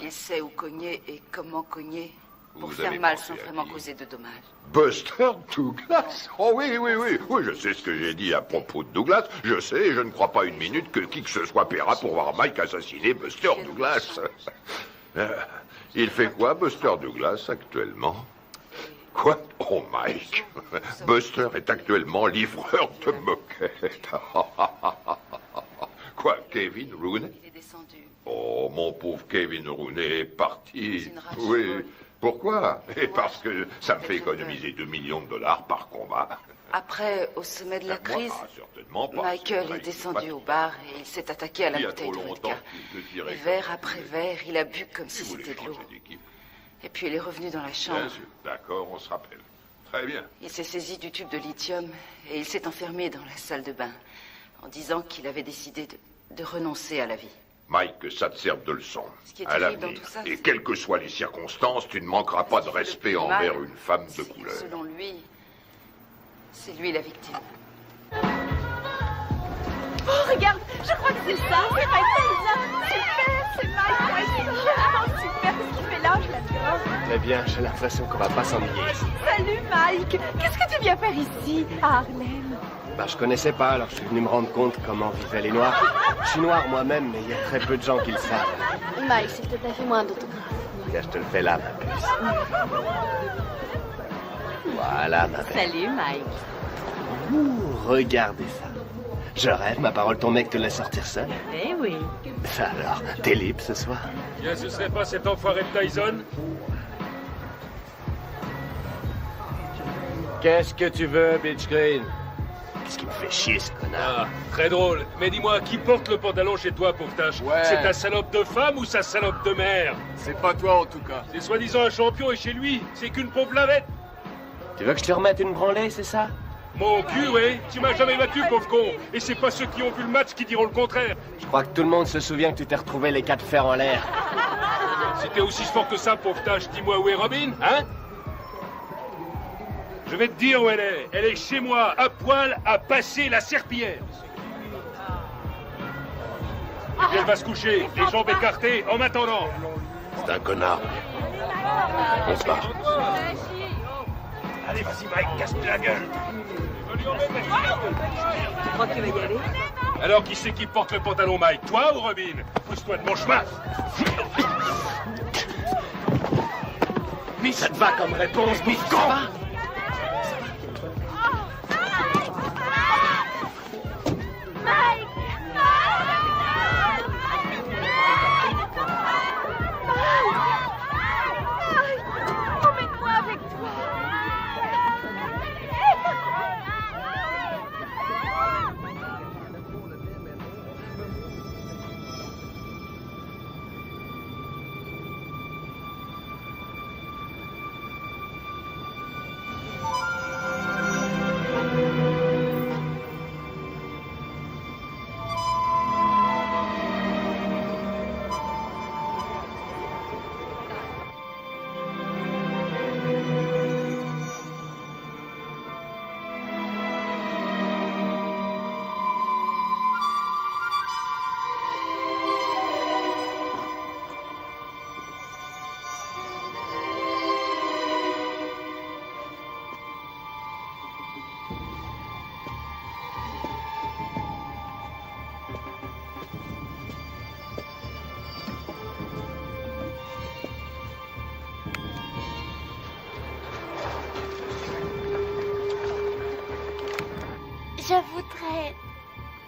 Il sait où cogner et comment cogner pour Vous faire avez mal pensé sans à vraiment qui? causer de dommages. Buster Douglas? Oh oui, oui, oui. Oui, je sais ce que j'ai dit à propos de Douglas. Je sais, et je ne crois pas une minute que qui que ce soit paiera pour voir Mike assassiner Buster Douglas. Il fait quoi, Buster Douglas, actuellement? Quoi? Oh, Mike. Buster est actuellement livreur de moquettes. Quoi, Kevin Rooney? Il est descendu. Oh, mon pauvre Kevin Rooney est parti. une rage Oui. folle. Pourquoi? Et parce que ça me fait économiser 2 millions de dollars par combat. Après, au sommet de la Moi, crise, certainement pas. Michael C'est est vrai, descendu il au bar et il s'est attaqué à la Il y a bouteille trop de longtemps vodka. qu'il te dirait Et que- verre après verre, il a bu comme si Vous voulez c'était de l'eau. changer d'équipe? Et puis il est revenu dans la Bien chambre. sûr. D'accord, on se rappelle. Très bien. Il s'est saisi du tube de lithium et il s'est enfermé dans la salle de bain en disant qu'il avait décidé de renoncer à la vie. Mike, que ça te serve de leçon. Ce qui est À terrible l'avenir. dans tout ça, Et c'est- quelles que soient les circonstances, tu ne manqueras pas de respect mal, envers une femme de couleur. Selon lui, c'est lui la victime. Oh, regarde, je crois que c'est ça. C'est Mike Tyson. Super, c'est Mike Tyson. Oh, super, ce qu'il fait là, je l'adore. Très bien, j'ai l'impression qu'on va pas s'ennuyer ici. Salut, Mike. Qu'est-ce que tu viens faire ici, à Harlem? Bah, je connaissais pas, alors je suis venu me rendre compte comment vivaient les Noirs. Je suis noir moi-même, mais il y a très peu de gens qui le savent. Mike, s'il te plaît, fais-moi un autographe. Tiens, je te le fais là, ma puce. Voilà, ma belle. Salut, Mike. Ouh, regardez ça. Je rêve, ma parole, ton mec te laisse sortir seul. Eh oui. Ça alors, t'es libre ce soir? Tiens, ce serait pas cet enfoiré de Tyson? Qu'est-ce que tu veux, Bitch Green? Qu'est-ce qui me fait chier, ce connard? Ah, très drôle. Mais dis-moi, qui porte le pantalon chez toi, pauvre tâche? Ouais. C'est ta salope de femme ou sa salope de mère? C'est pas toi, en tout cas. C'est soi-disant un champion et chez lui, c'est qu'une pauvre lavette. Tu veux que je te remette une branlée, c'est ça? Mon cul, oui. Tu m'as jamais battu, pauvre con. Et c'est pas ceux qui ont vu le match qui diront le contraire. Je crois que tout le monde se souvient que tu t'es retrouvé les 4 fers en l'air. C'était aussi fort que ça, pauvre tâche. Dis-moi où est Robin, hein? Je vais te dire où elle est. Elle est chez moi, à poil, à passer la serpillière. Et puis elle va se coucher, les jambes écartées, en m'attendant. C'est un connard. On se barre. Allez, vas-y, Mike, casse-toi la gueule. Tu crois que tu vas y aller? Alors qui c'est qui porte le pantalon, Mike? Toi ou Robin? Pousse-toi de mon chemin. Mais ça te va comme réponse, bouffon! Emmène-moi avec toi. Je voudrais...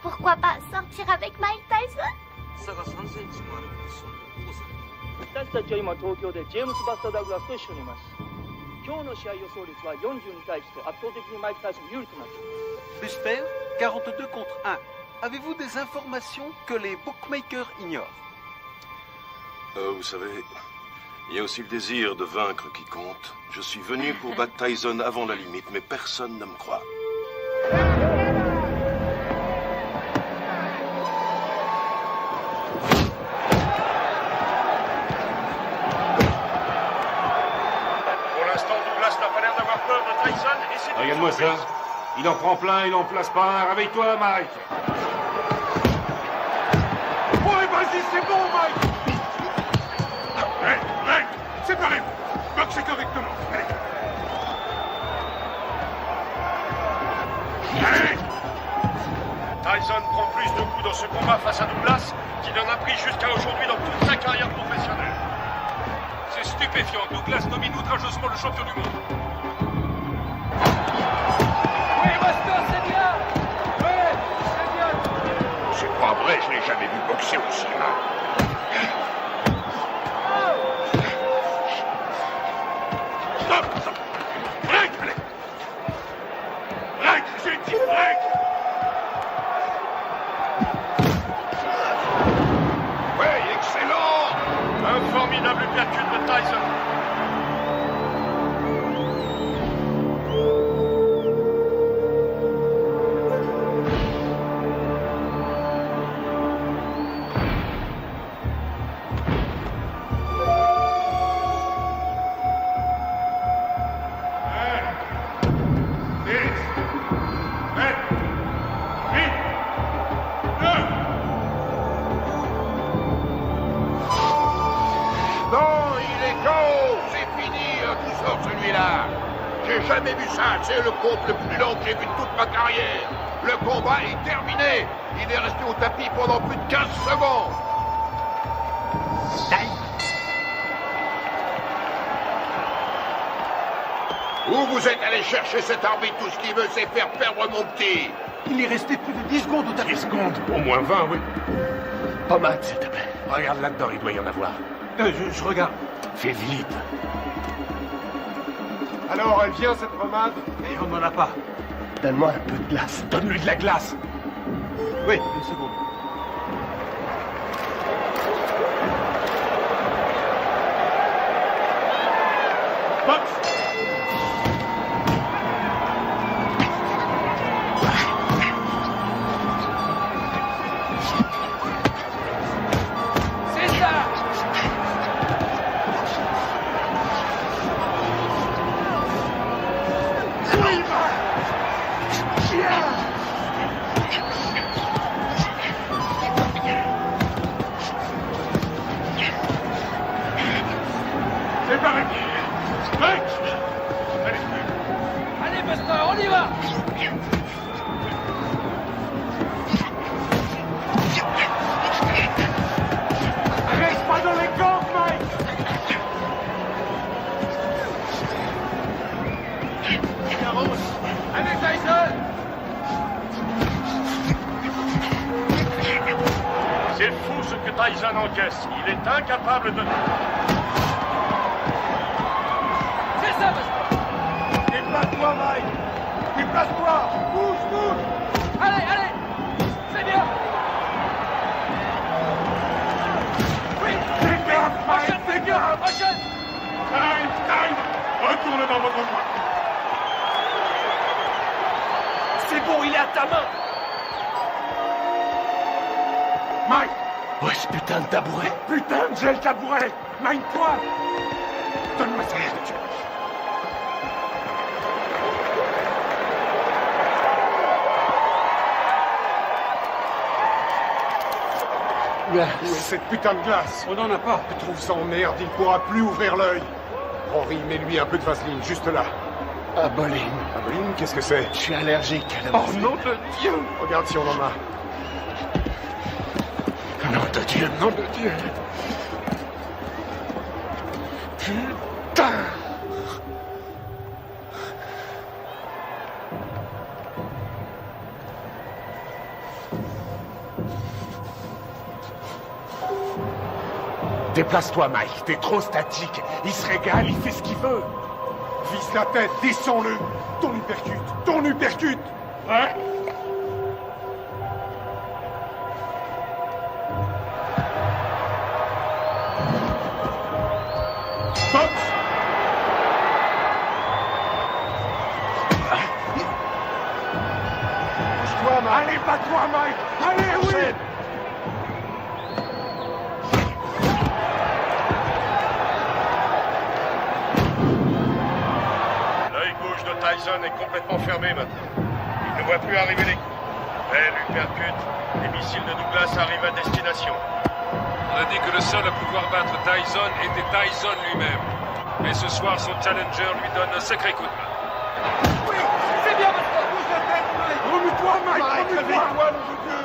Pourquoi pas sortir avec Mike Tyson? 差が3センチもあるポジションの王さん。私たちは今東京でジェームス・バスター・ダグラスと一緒にいます。今日の試合予想率は42対1と圧倒的にマイク・タイソン有利となっています。 J'espère 42 contre 1. Avez-vous des informations que les bookmakers ignorent? Vous savez, il y a aussi le désir de vaincre qui compte. Je suis venu pour battre Tyson avant la limite, mais personne ne me croit. Pour l'instant, Douglas n'a pas l'air d'avoir peur de Tyson et c'est... Regarde-moi ça. Il en prend plein, il en place pas un. Réveille-toi, Mike. Ouais, vas-y, c'est bon, Mike. Mike, séparez-vous. Boxez correctement. Allez. Allez. Tyson prend plus de coups dans ce combat face à Douglas qu'il en a pris jusqu'à aujourd'hui dans toute sa carrière professionnelle. C'est stupéfiant. Douglas domine outrageusement le champion du monde. Oui, Buster, c'est bien. Oui, c'est bien. C'est pas vrai, je l'ai jamais vu boxer aussi mal. Stop, stop. Break, allez. Break, j'ai dit break. Ouais, excellent. Un formidable uppercut de Tyson. Non, il est KO. C'est fini, tout sort celui-là. J'ai jamais vu ça. C'est le combat le plus long que j'ai vu de toute ma carrière. Le combat est terminé. Il est resté au tapis pendant plus de 15 secondes. Où vous êtes allé chercher cet arbitre? Tout ce qu'il veut, c'est faire perdre mon petit. Il est resté plus de 10 secondes au tapis. 10 secondes? Au moins 20, oui. Pommade, s'il te plaît. Regarde là-dedans, il doit y en avoir. Je regarde. Fais vite. Alors, elle vient, cette pommade? Et on n'en a pas. Donne-moi un peu de glace. Donne-lui de la glace. Oui, une seconde. C'est pareil. Allez, Buster, on y va. Reste pas dans les camps, Mike. Allez, Tyson. C'est fou ce que Tyson encaisse. Il est incapable de... C'est ça, Buster. Déplace-toi, Mike. Déplace-toi. Bouge, bouge. Allez, allez. C'est bien. Oui. Fais gaffe, Mike. Fais gaffe. Prochaine. Time. Retourne dans votre coin. C'est bon, il est à ta main. Mike. Ouais, ce putain de tabouret. Putain, j'ai le tabouret. Mine-toi. Donne-moi ça. Où est cette putain de glace? On n'en a pas. Je trouve ça en merde, il pourra plus ouvrir l'œil. Henri, mets-lui un peu de vaseline, juste là. Aboline. Aboline, qu'est-ce que c'est? Je suis allergique à la vaseline. Oh nom de Dieu! Regarde si on en a. Nom de Dieu, nom de Dieu. Putain! Déplace-toi, Mike. T'es trop statique. Il se régale, il fait ce qu'il veut. Vise la tête, descends-le. Ton uppercut, ton uppercut. Ouais. Box. Bouge-toi, Mike. Allez, bats-toi, Mike. Allez, oui. L'œil gauche de Tyson est complètement fermé maintenant. Il ne voit plus arriver les coups. Belle uppercut. Les missiles de Douglas arrivent à destination. On a dit que le seul à pouvoir battre Tyson était Tyson lui-même. Mais ce soir, son challenger lui donne un sacré coup de main. Oui, c'est bien, Buster. Bouge la tête, Mike. Remue-toi, Mike. Remue-toi. Réveille-toi, nom de Dieu.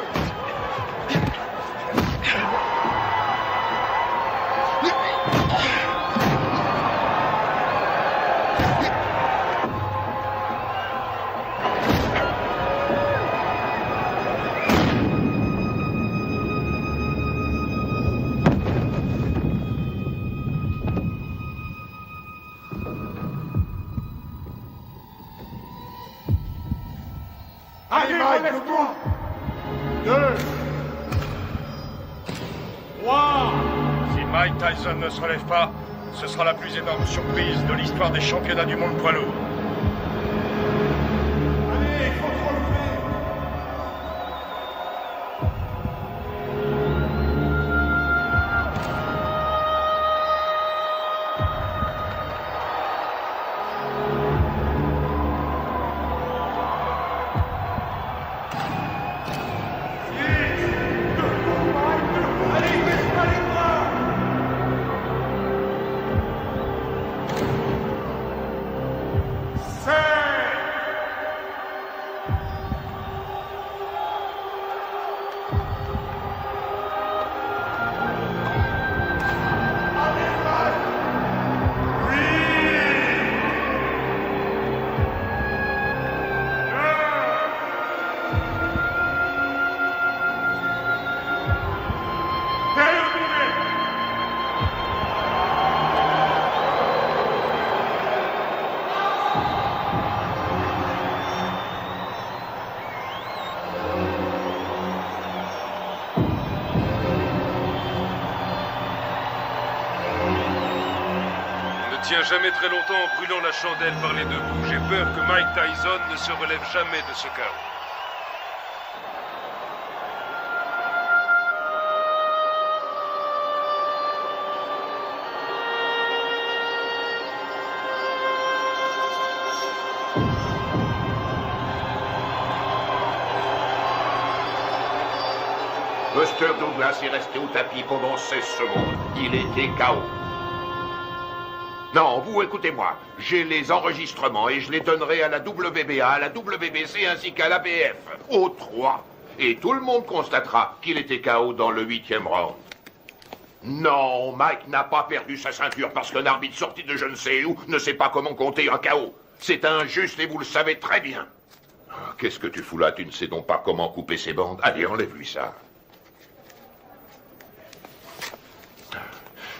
Allez, relève-toi. 2, 3. Si Mike Tyson ne se relève pas, ce sera la plus énorme surprise de l'histoire des championnats du monde poids lourd. Allez, il faut te relever. jamais très longtemps en brûlant la chandelle par les deux bouts. J'ai peur que Mike Tyson ne se relève jamais de ce chaos. Buster Douglas est resté au tapis pendant 16 secondes. Il était KO. Non, vous écoutez-moi. J'ai les enregistrements et je les donnerai à la WBA, à la WBC ainsi qu'à l'ABF. Aux 3. Et tout le monde constatera qu'il était KO dans le 8e round. Non, Mike n'a pas perdu sa ceinture parce qu'un arbitre sorti de je ne sais où ne sait pas comment compter un KO. C'est injuste et vous le savez très bien. Qu'est-ce que tu fous là? Tu ne sais donc pas comment couper ses bandes? Allez, enlève-lui ça.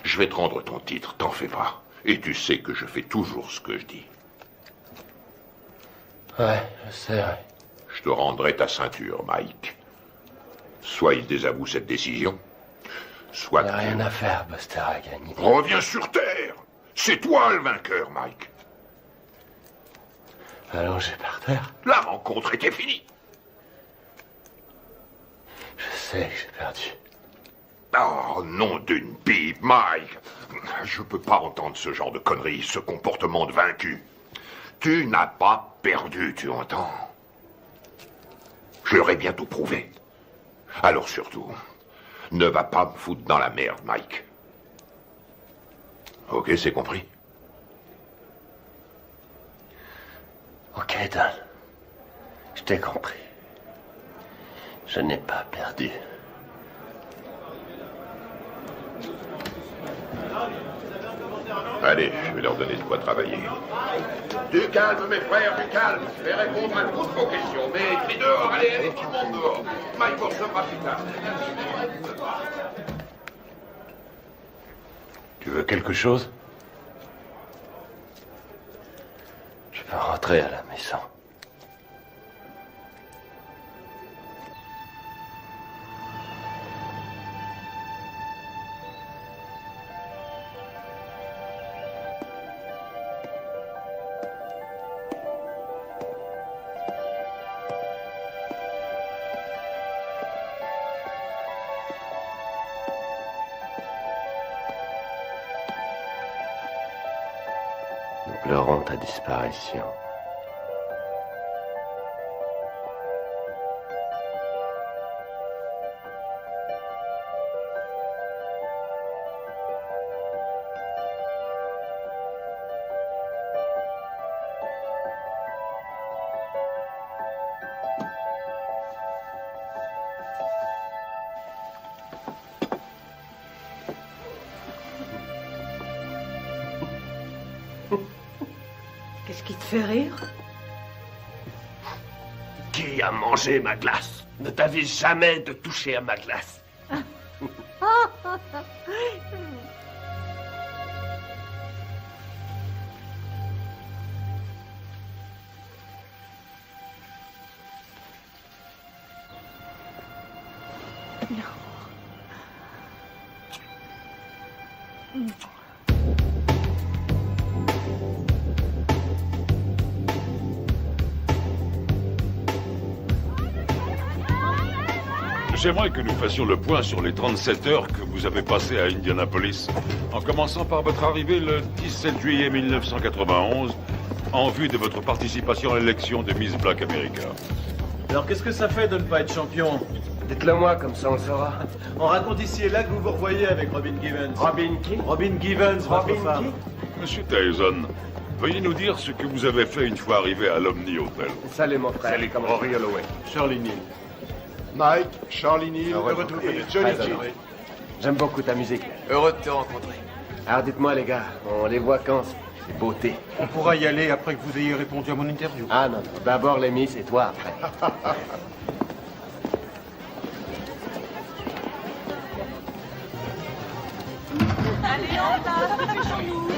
Je vais te rendre ton titre, t'en fais pas. Et tu sais que je fais toujours ce que je dis. Ouais, je sais, ouais. Je te rendrai ta ceinture, Mike. Soit il désavoue cette décision, soit... Il n'y a rien à faire, Buster a gagné. Reviens sur Terre. C'est toi le vainqueur, Mike. Allongé par terre. La rencontre était finie. Je sais que j'ai perdu. Oh, nom d'une pipe, Mike. Je peux pas entendre ce genre de conneries, ce comportement de vaincu. Tu n'as pas perdu, tu entends? Je leur ai bientôt prouvé. Alors surtout, ne va pas me foutre dans la merde, Mike. Ok, c'est compris? Ok, Don. Je t'ai compris. Je n'ai pas perdu. Allez, je vais leur donner de quoi travailler. Du calme, mes frères, du calme. Je vais répondre à toutes vos questions. Mais crie dehors, allez, tout le monde dehors. Mike vous recevra plus tard. Tu veux quelque chose? Tu peux rentrer à la maison. Nous pleurons ta disparition. Qu'est-ce qui te fait rire? Qui a mangé ma glace? Ne t'avise jamais de toucher à ma glace. J'aimerais que nous fassions le point sur les 37 heures que vous avez passées à Indianapolis, en commençant par votre arrivée le 17 juillet 1991, en vue de votre participation à l'élection de Miss Black America. Alors qu'est-ce que ça fait de ne pas être champion? Dites-le moi, comme ça on le saura. On raconte ici et là que vous vous revoyez avec Robin Givens. Robin qui? Robin Givens, votre femme. Monsieur Tyson, veuillez nous dire ce que vous avez fait une fois arrivé à l'Omni Hotel. Salut mon frère. Salut, comment Rory Holloway. Shirley Neal. Mike, Charlie Neal, heureux de vous connaître. Johnny Très Kidd. heureux. J'aime beaucoup ta musique. Heureux de te rencontrer. Alors dites-moi les gars, on les voit quand ces beautés? On pourra y aller après que vous ayez répondu à mon interview. Ah non, non. D'abord les Miss et toi après. Allez, en place, dépêchons-nous.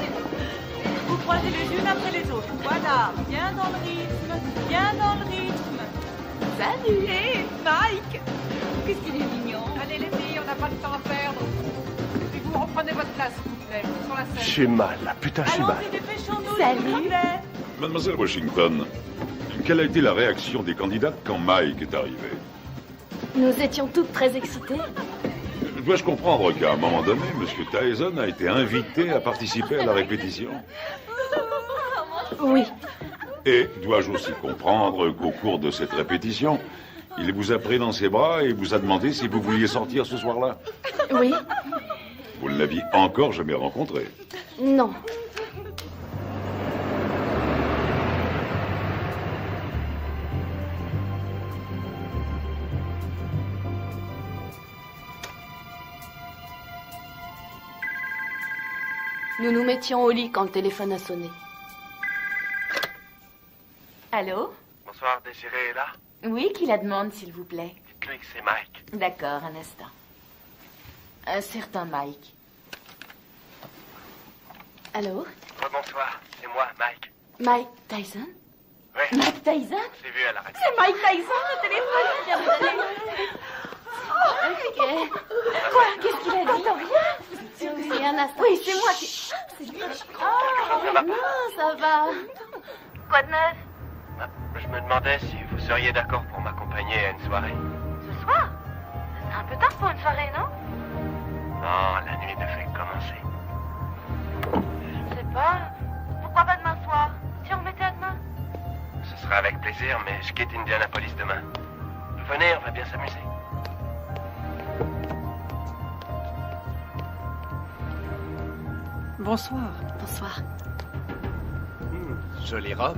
Vous croisez les unes après les autres. Voilà, bien dans le rythme, bien dans le rythme. Salut, hé, Mike. Qu'est-ce qu'il est mignon. Allez les filles, on n'a pas de temps à perdre. Et puis vous reprenez votre place, s'il vous plaît. J'ai mal, là. Putain, j'ai mal. Salut. Mademoiselle Washington, quelle a été la réaction des candidates quand Mike est arrivé? Nous étions toutes très excitées. Dois-je comprendre qu'à un moment donné, M. Tyson a été invité à participer à la répétition? Oui. Et dois-je aussi comprendre qu'au cours de cette répétition, il vous a pris dans ses bras et vous a demandé si vous vouliez sortir ce soir-là? Oui. Vous ne l'aviez encore jamais rencontré? Non. Nous nous mettions au lit quand le téléphone a sonné. Allô? Bonsoir, Désiré est là? Oui, qui la demande, s'il vous plaît? Dites-lui que c'est Mike. D'accord, un instant. Un certain Mike. Allô? Bonsoir, c'est moi, Mike. Mike Tyson? Oui. Mike Tyson? Je l'ai vu à la radio. C'est Mike Tyson, le téléphone qui vient de sonner. Ok. Quoi? Qu'est-ce qu'il a dit? Rien? Oui, un instant. Oui, c'est moi qui... C'est lui. Ça va Non, ça va. Quoi de neuf? Je me demandais si vous seriez d'accord pour m'accompagner à une soirée. Ce soir? C'est un peu tard pour une soirée, non? Non, la nuit ne fait que commencer. Je sais pas. Pourquoi pas demain soir? Si on remettait à demain? Ce sera avec plaisir, mais je quitte Indianapolis demain. Venez, on va bien s'amuser. Bonsoir. Bonsoir. Jolie robe.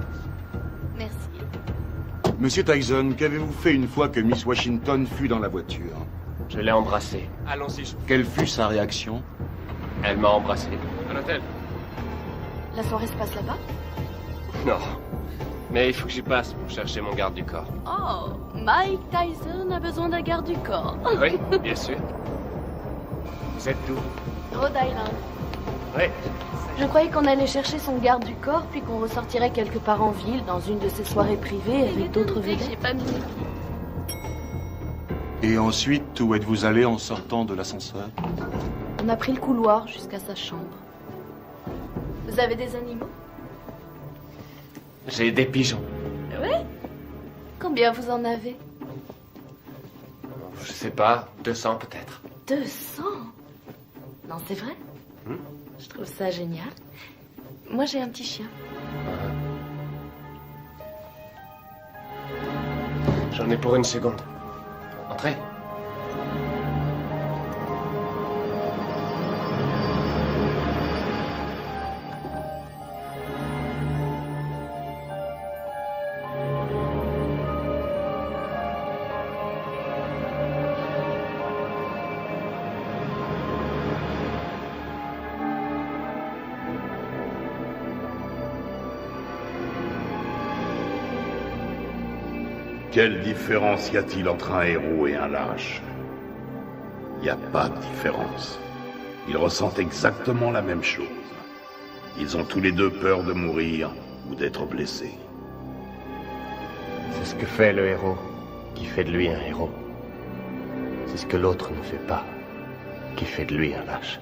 Merci. Monsieur Tyson, qu'avez-vous fait une fois que Miss Washington fut dans la voiture? Je l'ai embrassée. Allons-y. Quelle fut sa réaction? Elle m'a embrassé. À l'hôtel? La soirée se passe là-bas? Non. Mais il faut que j'y passe pour chercher mon garde du corps. Oh, Mike Tyson a besoin d'un garde du corps. Oui, bien sûr. Vous êtes d'où? Rhode Island. Oui. Je croyais qu'on allait chercher son garde du corps, puis qu'on ressortirait quelque part en ville, dans une de ses soirées privées, avec d'autres vedettes. J'ai pas mis. Et ensuite, où êtes-vous allé en sortant de l'ascenseur? On a pris le couloir jusqu'à sa chambre. Vous avez des animaux? J'ai des pigeons. Oui. Combien vous en avez? Je sais pas, 200 peut-être. 200? Non, c'est vrai? Je trouve ça génial. Moi, j'ai un petit chien. J'en ai pour une seconde. Entrez. Quelle différence y a-t-il entre un héros et un lâche? Il n'y a pas de différence. Ils ressentent exactement la même chose. Ils ont tous les deux peur de mourir ou d'être blessés. C'est ce que fait le héros qui fait de lui un héros. C'est ce que l'autre ne fait pas qui fait de lui un lâche.